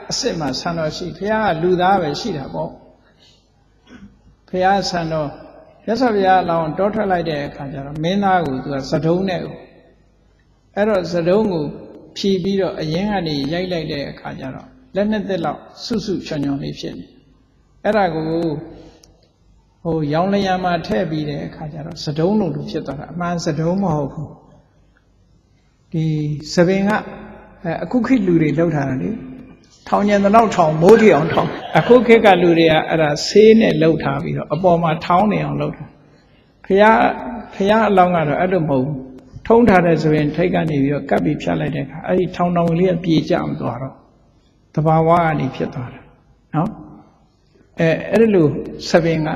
အစ်စ်မှာဆံတော်ရှိဘုရားကလူသားပဲရှိတာပေါ့ဘုရားဆံတော်မြတ်စွာဘုရားအလောင်းတောထွက်လိုက်တဲ့အခါကျတော့မင်းသားကိုသူကစတုံးနဲ့အဲ့တော့စတုံးကိုဖြီးပြီးတော့အရင်ကနေရိုက်လိုက်တဲ့အခါကျတော့လက်နှစ်သက်လောက်စွတ်စွတ်ချွန်ချွန်လေးဖြစ်နေအဲ့ဒါကိုဟိုရောင်လျံမှာထည့်ပြီးတဲ့အခါကျတော့စတုံးလိုဖြစ်သွားတာအမှန်စတုံးမဟုတ်ဘူးဒီသပင်ကအခုခေတ်လူတွေလောက်ထားတာလေထောင်ကျန်တဲ့လောက်ထောင်မိုးထီအောင်ထောင်အခုခေတ်ကလူတွေကအဲ့ဒါဆေးနဲ့လှုပ်ထားပြီးတော့အပေါ်မှာထောင်းနေအောင်လှုပ်ထားဖះအလောင်းကတော့အဲ့လိုမဟုတ်ဘူးထုံးထားတဲ့ဆိုရင်ထိတ်ကနေပြီးတော့ကပ်ပြီးဖြတ်လိုက်တဲ့အခါအဲ့ဒီထောင်တောင်လေးကပြေကျအောင်သွားတော့တဘာဝကနေဖြစ်သွားတယ်နော်အဲ့လိုသပင်က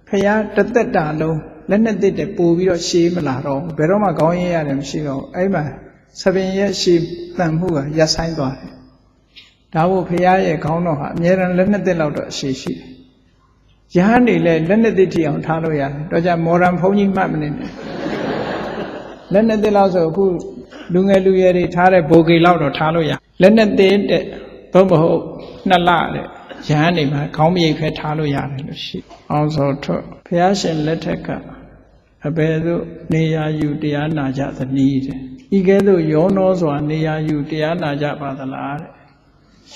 ဖះတသက်တာလုံးလက်နဲ့တစ်တဲ့ပို့ပြီးတော့ရှေးမလာတော့ဘယ်တော့မှခေါင်းရင်းရတယ်မရှိတော့အဲ့မှာသပင်ရဲ့ရှေးတန်မှုကရပ်ဆိုင်သွားတယ်ဒါမို့ဖះရဲ့ခေါင်းတော်ဟာအမြဲတမ်းလက်နဲ့တစ်လောက်တော့အရှေးရှိတယ်ရဟန်းနေလဲလက်နဲ့တစ်ထီအောင်ထားလို့ရတယ်တော့ကြမော်ဒန်ဘုန်းကြီးမှတ်မနေနဲ့လက်နဲ့တစ်လောက်ဆိုအခုလူငယ်လူရွယ်တွေထားတဲ့ဘိုကေလောက်တော့ထားလို့ရလက်နဲ့တစ်တဲ့ဘုမဟုတ်နှစ်လတဲ့ရဟန်းနေမှာခေါင်းမြိတ်ဖဲထားလို့ရတယ်လို့ရှိအောင်ဆိုထွက်ဘုရားရှင်လက်ထက်ကအဘယ်သို့နေရာယူတရားနာကြသနည်းတဲ့ဤကဲ့သို့ရောနောစွာနေရာယူတရားနာကြပါသလားတဲ့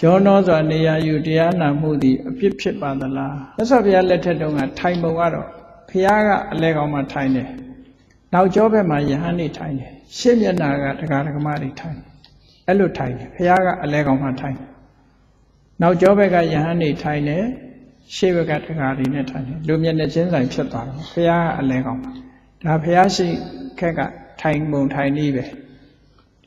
ရောနောစွာနေရာယူတရားနာမှုသည်အပြစ်ဖြစ်ပါသလားမြတ်စွာဘုရားလက်ထက်တုန်းကထိုင်ပုံကတော့ဘုရားကအလဲကောင်မှထိုင်တယ်နောက်ကျောဘက်မှာယဟန်နေထိုင်တယ်ရှေ့မျက်နှာကတရားဓမ္မတွေထိုင်တယ်အဲ့လိုထိုင်တယ်ဘုရားကအလဲကောင်မှထိုင်တယ်နောက်ကျောဘက်ကယဟန်နေထိုင်တယ်ရှေ့ဘက်ကတရားတွေနဲ့ထိုင်တယ်လူမျက်နှာချင်းဆိုင်ဖြစ်သွားတယ်ဘုရားကအလဲကောင်ဒါဘုရားရှိခက်ကထိုင်ပုံထိုင်နည်းပဲ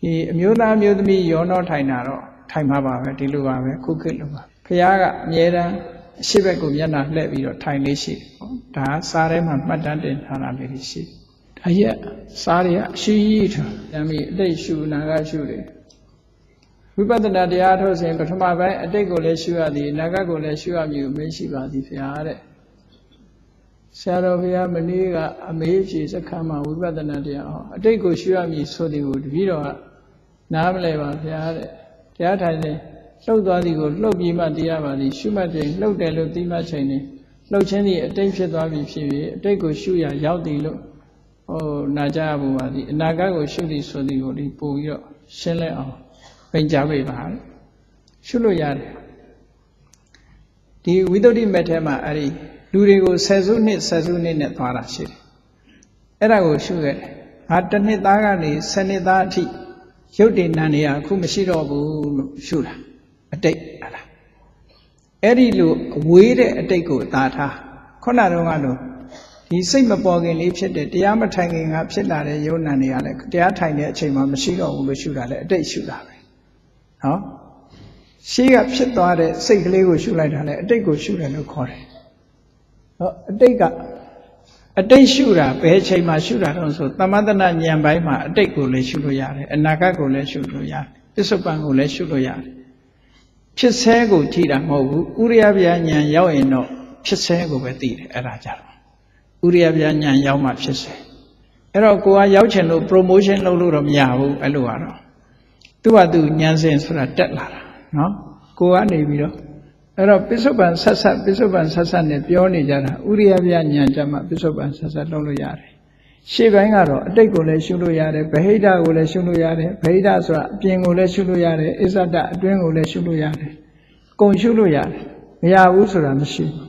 ဒီအမျိုးသားမျိုးသမီးရောနောထိုင်တာတော့ထိုင်မှာပါပဲဒီလိုပါပဲခုခေတ်လိုပါဘုရားကအမြဲတမ်းအရှိဘက်ကိုမျက်နှာလှည့်ပြီးတော့ထိုင်လေးရှိတယ်ပေါ့ဒါစားထဲမှာမှတ်တမ်းတင်ထားတာလေးရှိတယ်ဒါရဲ့စားတွေကအရှိကြီးထားညမီအတိတ်ရှုနာကရှုတယ်ဝိပဿနာတရားထုတ်စဉ်ပထမပိုင်းအတိတ်ကိုလည်းရှုရသည်အနာဂတ်ကိုလည်းရှုရမည်ကိုမေးရှိပါသည်ဘုရားတဲ့ ဆရာတော်ဘုရားမနေ့ကအမေးဖြေစခန်းမှာဝိပဿနာတရားဟောအတိတ်ကိုရှုရမည်ဆိုသည်ကိုတပည့်တော်ကနားမလဲပါဗျာတဲ့တရားထိုင်နေလှုပ်သွားသည်ကိုလှုပ်ပြီးမှသိရပါသည်ရှုမှတ်ချိန်လှုပ်တယ်လို့သိမှချိန်နေလှုပ်ခြင်းသည်အတိတ်ဖြစ်သွားပြီဖြစ်ပြီးအတိတ်ကိုရှုရရောက်သည်လို့နာကြရဖို့ပါသည်အနာဂတ်ကိုရှုသည်ဆိုသည်ကိုဒီပို့ပြီးတော့ရှင်းလဲအောင်ပြင်ကြပေးပါရှုလို့ရတယ်ဒီဝိသုဒ္ဓိမက်ထဲမှာအဲ့ဒီလူတွေကိုဆယ်စုနှစ်နဲ့သွားတာရှိတယ်အဲ့ဒါကိုရှုရတယ်ငါတစ်နှစ်သားကနေ10နှစ်သားအထိရုပ်တည်နာနေရအခုမရှိတော့ဘူးလို့ရှုတာအတိတ်ဟာလားအဲ့ဒီလိုအဝေးတဲ့အတိတ်ကိုသာထားခုနတော့ကတော့ဒီစိတ်မပေါ်ခင်လေးဖြစ်တဲ့တရားမထိုင်ခင်ကဖြစ်လာတဲ့ယုံနာနေရလဲတရားထိုင်တဲ့အချိန်မှာမရှိတော့ဘူးလို့ရှုတာလဲအတိတ်ရှုတာပဲနော်ရှေးကဖြစ်သွားတဲ့စိတ်ကလေးကိုရှုလိုက်တာလဲအတိတ်ကိုရှုတယ်လို့ခေါ်တယ်ဟောအတိတ်ရှုတာဘယ်အချိန်မှာရှုတာတော့ဆိုသမထနာဉာဏ်ပိုင်းမှာအတိတ်ကိုလည်းရှုလို့ရတယ်အနာဂတ်ကိုလည်းရှုလို့ရတယ်ပစ္စုပန်ကိုလည်းရှုလို့ရတယ်ဖြစ်ဆဲကိုကြည့်တာမဟုတ်ဘူးဥရိယဗျာဉာဏ်ရောက်ရင်တော့ဖြစ်ဆဲကိုပဲသိတယ်အဲ့ဒါကြတော့ဥရိယဗျာဉာဏ်ရောက်မှဖြစ်ဆဲအဲ့တော့ကိုကရောက်ချင်လို့ promotion လုပ်လို့တော့မရဘူးအဲ့လိုကတော့သူ့ဟာသူဉာဏ်စဉ်ဆိုတာတက်လာတာနော်ကိုကနေပြီးတော့အဲ့တော့ပစ္စုပန်ဆက်ဆက်နဲ့ပြောနေကြတာဥရိယဗျာဉာဏ်ကြမှာပစ္စုပန်ဆက်ဆက်လုပ်လို့ရတယ်ရှေ့ပိုင်းကတော့အတိတ်ကိုလည်းရှုလို့ရတယ်ဗဟိတကိုလည်းရှုလို့ရတယ်ဗဟိတဆိုတာအပြင်ကိုလည်းရှုလို့ရတယ်အစ္ဆဒအတွင်းကိုလည်းရှုလို့ရတယ်ကုံရှုလို့ရတယ်မရဘူးဆိုတာမရှိဘူး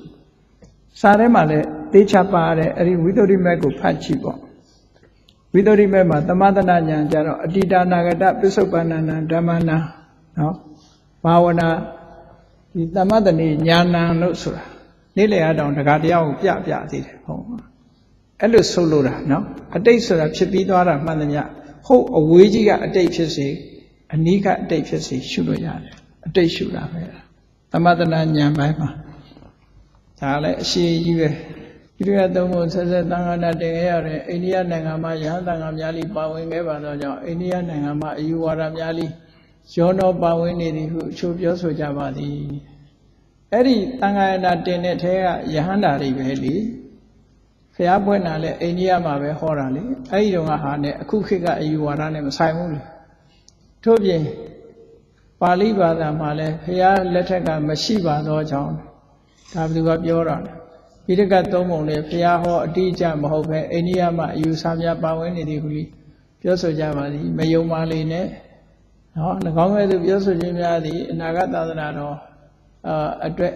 စာထဲမှာလည်းသေချာပါတယ်အဲ့ဒီဝိသုဒ္ဓိမက်ကိုဖတ်ကြည့်ပေါ့ဝိသုဒ္ဓိမက်မှာသမထနာဉာဏ်ကြတော့အတ္တနာဂတပစ္စုပန်နာဓမ္မနာနော်ဘာဝနာဒီသမထနေဉာဏ်လို့ဆိုတာနေ့လည်အတောင်တခါတရားကိုပြသေးတယ်ဟုတ်အဲ့လိုဆိုလို့တာနော်အတိတ်ဆိုတာဖြစ်ပြီးသွားတာမှန်သမျှဟုတ်အဝေးကြီးကအတိတ်ဖြစ်စေအနီးကအတိတ်ဖြစ်စေရှုလို့ရတယ်အတိတ်ရှုတာပဲသမထနာဉာဏ်ပိုင်းမှာဒါလည်းအရှိကြီးပဲဒီလိုသုံးဖို့ဆက်သံဃာနာတင်ခဲ့ရတယ်အိန္ဒိယနိုင်ငံမှာယဟန်သံဃာများလိပါဝင်ခဲ့ပါတော့ကြောင့်အိန္ဒိယနိုင်ငံမှာအယူဝါဒများလိရောနောပါဝင်နေသည်ဟုအချို့ပြောဆိုကြပါသည်အဲ့ဒီသံဃာနာတင်တဲ့ထဲကယဟန်တာတွေပဲလေဖျားပွင့်တာလဲအိန္ဒိယမှာပဲဟောတာလေအဲ့ဒီတော့ဟာနဲ့အခုခေတ်ကအယူဝါဒနဲ့မဆိုင်ဘူးလေထို့ပြင်ပါဠိဘာသာမှာလဲဖျားလက်ထက်ကမရှိပါတော့ကြောင်းဒါဘယ်သူကပြောတာလဲပိဋကတ်သုံးပုံလေဖျားဟောအတိအကျမဟုတ်ပဲအိန္ဒိယမှာအယူဆများပါဝင်နေသည်ဟုပြောဆိုကြပါသည်မယုံပါလေနဲ့နော်၎င်းရဲ့သူပြောဆိုခြင်းများသည်အနာဂတ်သာသနာတော်အတွက်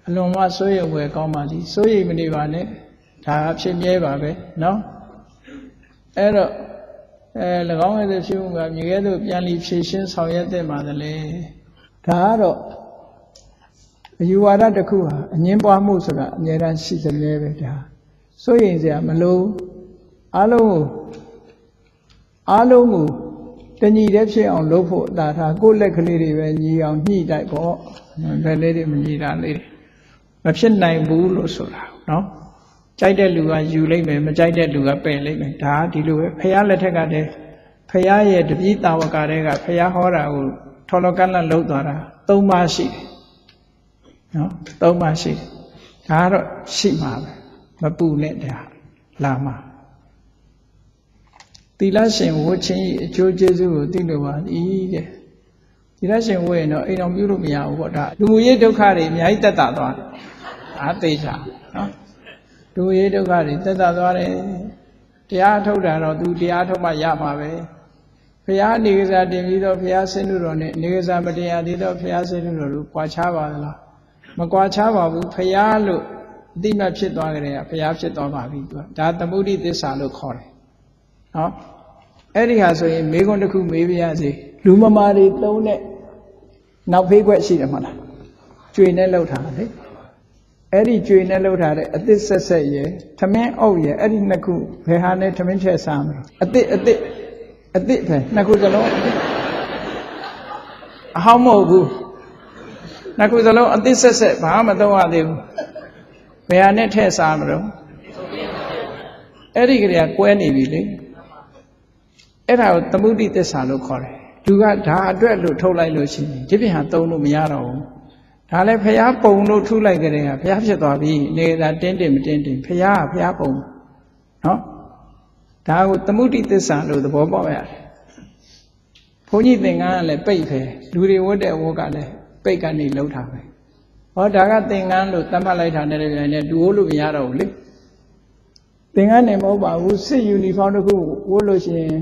အလွန်မှစိုးရိမ်ဖွယ်ကောင်းပါသည်စိုးရိမ်မနေပါနဲ့ဒါဖြစ်မြဲပါပဲနော်အဲ့တော့၎င်းရဲ့ဖြစ်မှုကမြေကဲသို့ပြန်လီဖြည့်ရှင်းဆောင်ရွက်တဲ့မှာလေဒါကတော့အယူဝါဒတစ်ခုဟာအငင်းပွားမှုဆိုတာအများအားရှိသလဲပဲဒါစိုးရိမ်စရာမလိုအားလုံးကိုတညီတည်းဖြစ်အောင်လုပ်ဖို့အသာထားကိုယ့်လက်ကလေးတွေပဲညီအောင်ညှိတိုက်ပေါ့လက်လေးတွေမညီတာလေးမဖြစ်နိုင်ဘူးလို့ဆိုတာနော်ကြိုက်တဲ့လူကယူလိုက်မယ်မကြိုက်တဲ့လူကပယ်လိုက်မယ်ဒါဒီလိုပဲဖះလက်ထက်ကတည်းဖះရဲ့တပည့်တာဝကတွေကဖះဟောတာကိုထော်လောကန့်လန့်လှုပ်သွားတာ၃ပါးရှိတယ်နော်၃ပါးရှိတယ်ဒါကတော့ရှိမှာပဲမပူနဲ့ဒါလာမှာသီလရှင်ဝတ်ခြင်းအကျိုးကျေးဇူးကိုသိလို့ပါသည်တဲ့သီလရှင်ဝတ်ရင်တော့အိမ်တော်ပြုလို့မရဘူးပေါ့ဒါလူမှုရေးဒုက္ခတွေအများကြီးတက်တာသွားတယ်ဒါသိချာနော်လူရေးဒုက္ခတွေတက်တာသွားတယ်တရားထုတ်တာတော့သူတရားထုတ်မှရမှာပဲဘုရားနေကစားတင်ပြီးတော့ဘုရားဆင်းလို့တော်နဲ့နေကစားမတရားသေးတော့ဘုရားဆင်းလို့တော်လို့ကြွားချပါသလားမကြွားချပါဘူးဘုရားလို့အတိမတ်ဖြစ်သွားကြတယ်ဘုရားဖြစ်သွားပါပြီသူကဒါသမုဒိသစ္စာလို့ခေါ်တယ်နော်အဲ့ဒီဟာဆိုရင်မေခွန်းတစ်ခုမေးပြရစီလူမမာတွေသုံးတဲ့နောက်ဖေးခွက်ရှိတယ်မဟုတ်လားကျွေနဲ့လှုပ်ထားတာလေအဲ့ဒီကျွေနဲ့လှုပ်ထားတဲ့အသစ်ဆက်ရယ်ထမင်းအုပ်ရယ်အဲ့ဒီနှစ်ခုဘယ်ဟာနဲ့ထမင်းချက်စားမလဲအသစ်ပဲနှစ်ခုစလုံးအဟောင်းမဟုတ်ဘူးနှစ်ခုစလုံးအသစ်ဆက်ဘာမှမသုံးရသေးဘူးဘယ်ဟာနဲ့ထည့်စားမလို့အဲ့ဒီကလေးကကွဲနေပြီလေအဲ့ဒါကိုသမုဒိသစ္စာလို့ခေါ်တယ်သူကဒါအတွက်လို့ထုတ်လိုက်လို့ရှိရင်ဒီပြင်ဟာသုံးလို့မရတော့ဘူး ဒါလည်းဖျားပုံလို့ထုလိုက်ကြတဲ့ကဖျားဖြစ်သွားပြီနေတာတင်းတင်းမတင်းတင်းဖျားကဖျားပုံနော်ဒါကိုသမုဒိသစ္စာလို့သဘောပေါက်ရတယ်ဘုန်းကြီးသင်္ကန်းကလည်းပိတ်ပဲလူတွေဝတ်တဲ့ဝတ်ကလည်းပိတ်ကနေလှုပ်တာပဲဟောဒါကသင်္ကန်းလို့သတ်မှတ်လိုက်တာနဲ့လည်းပြန်နေဒူဝတ်လို့မရတော့ဘူးလေသင်္ကန်းနဲ့မဟုတ်ပါဘူးစစ်ယူနီဖောင်းတစ်ခုဝတ်လို့ရှိရင်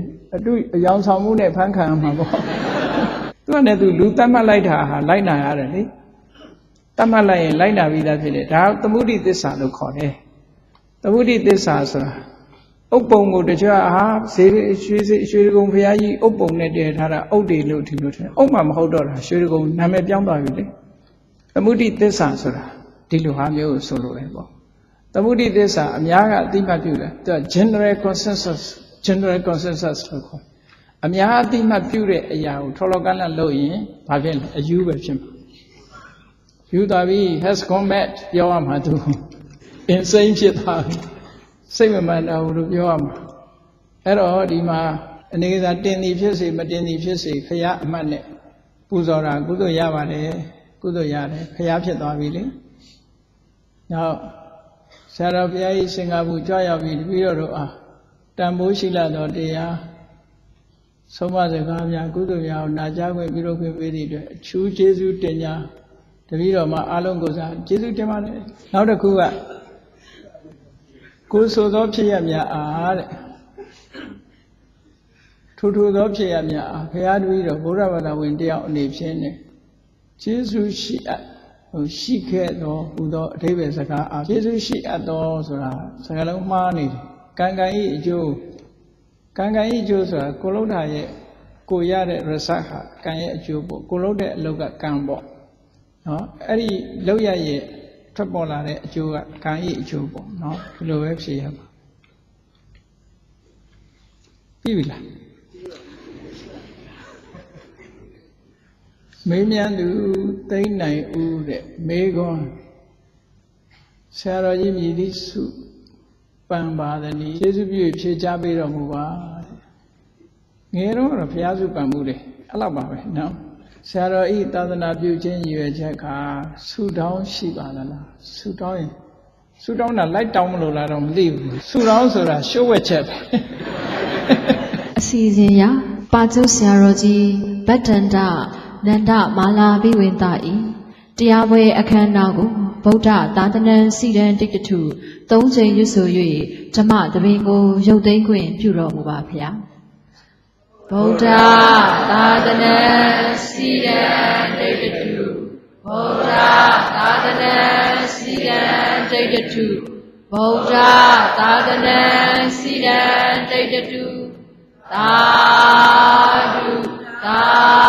အယောင်ဆောင်မှုနဲ့ဖမ်းခံရမှာပေါ့သူကလည်းသူလူသတ်မှတ်လိုက်တာဟာလိုက်နာရတယ်လေတတ်မှတ်လိုက်ရင်လိုက်နာပြီးသားဖြစ်တယ်ဒါသမုဒိသစ္စာလို့ခေါ်တယ်သမုဒိသစ္စာဆိုတာဥပ္ပုံကိုတခြားရွှေကုံဘုရားကြီးဥပ္ပုံနဲ့တည်ထားတာဥဒ္ဒေလို့ဒီလိုထင်ဥပ္ပမဟုတ်တော့တာရွှေကုံနာမည်ပြောင်းသွားပြီလေသမုဒိသစ္စာဆိုတာဒီလိုဟာမျိုးကိုဆိုလိုတယ်ပေါ့သမုဒိသစ္စာအများကအသိမှတ်ပြုတယ်သူက general consensus လို့ခေါ်အများအသိမှတ်ပြုတဲ့အရာကိုထော်လောကန့်လန့်လုပ်ရင်ဘာဖြစ်လဲအယူပဲဖြစ်မှာယူသွားပြီး has gone mad ပြောရမှာသူ insane ဖြစ်သွားပြီစိတ်မမှန်တော့ဘူးလို့ပြောရမှာအဲ့တော့ဒီမှာအနေကစားတင်သည်ဖြစ်စေမတင်သည်ဖြစ်စေဖရာအမှတ်နဲ့ပူဇော်တာကုသိုလ်ရပါတယ်ကုသိုလ်ရတယ်ဖရာဖြစ်သွားပြီလေနောက်ဆရာတော်ဘုရားကြီးစင်္ကာပူကြွရောက်ပြီးပြီးတော့အားတန်ဖိုးရှိလာတော့တရားဆုံးမစကားများကုသိုလ်များကိုနာကြားခွင့်ပြုလုပ်ခွင့်ပေးသည့်အတွက်အထူးကျေးဇူးတင်ညာတပည့်တော်မှာအားလုံးကိုစားကျေးဇူးတင်ပါတယ်နောက်တစ်ခုကကိုယ်ဆိုသောဖြစ်ရများအားတဲ့ထူထူသောဖြစ်ရများအားဘုရားတပည့်တော်ဗုဒ္ဓဘာသာဝင်တယောက်အနေဖြင့်ကျေးဇူးရှိအပ်ရှိခဲ့သောဟူသောအဓိပ္ပာယ်စကားအားကျေးဇူးရှိအပ်သောဆိုတာစကားလုံးမှားနေတယ်ကံကံဤအကျိုးဆိုတာကိုလုဒ္ဓရဲ့ကိုရတဲ့ result ဟာကံရဲ့အကျိုးပေါ့ကိုလုဒ္ဓတဲ့အလုပ်ကကံပေါ့နော်အဲ့ဒီလောက်ရရဲ့ထွက်ပေါ်လာတဲ့အကျိုးကကံဤအကျိုးပေါ့နော်ဒီလိုပဲဖြေရမှာပြီလားမေးမြန်းသူသိမ့်နိုင်ဦးတဲ့မေးခွန်းဆရာတော်ကြီးမြည်သည့်စုပန်ပါသနည်းကျေးဇူးပြုဖြေချပေးတော်မူပါငယ်တော့ဘုရားစုပန်မှုတယ်အဲ့လောက်ပါပဲနော်ဆရာတော်ဤသာသနာပြုခြင်းရည်ရွယ်ချက်ကဆုတောင်းရှိပါသလားဆုတောင်းရင်ဆုတောင်းတာလိုက်တောင်းမလို့လားတော့မသိဘူးဆုတောင်းဆိုတာရှုပ်ဝက်ချက်ပဲအစီအစဉ်ရပါကျုပ်ဆရာတော်ကြီးဗတ္တန္တနန္ဒမာလာဘိဝေသဤတရားပွဲအခမ်းအနားကိုဗုဒ္ဓသာသနာစီရန်တိတ္ထု၃ချိန်ရွတ်ဆို၍ဓမ္မသဘင်ကိုရုပ်သိမ်းခွင့်ပြုတော်မူပါဗျာဗုဒ္ဓသာသနာစီရန်တိတ္ထုဗုဒ္ဓသာသနာစီရန်တိတ္ထုဗုဒ္ဓသာသနာစီရန်တိတ္ထုသာဓုသာ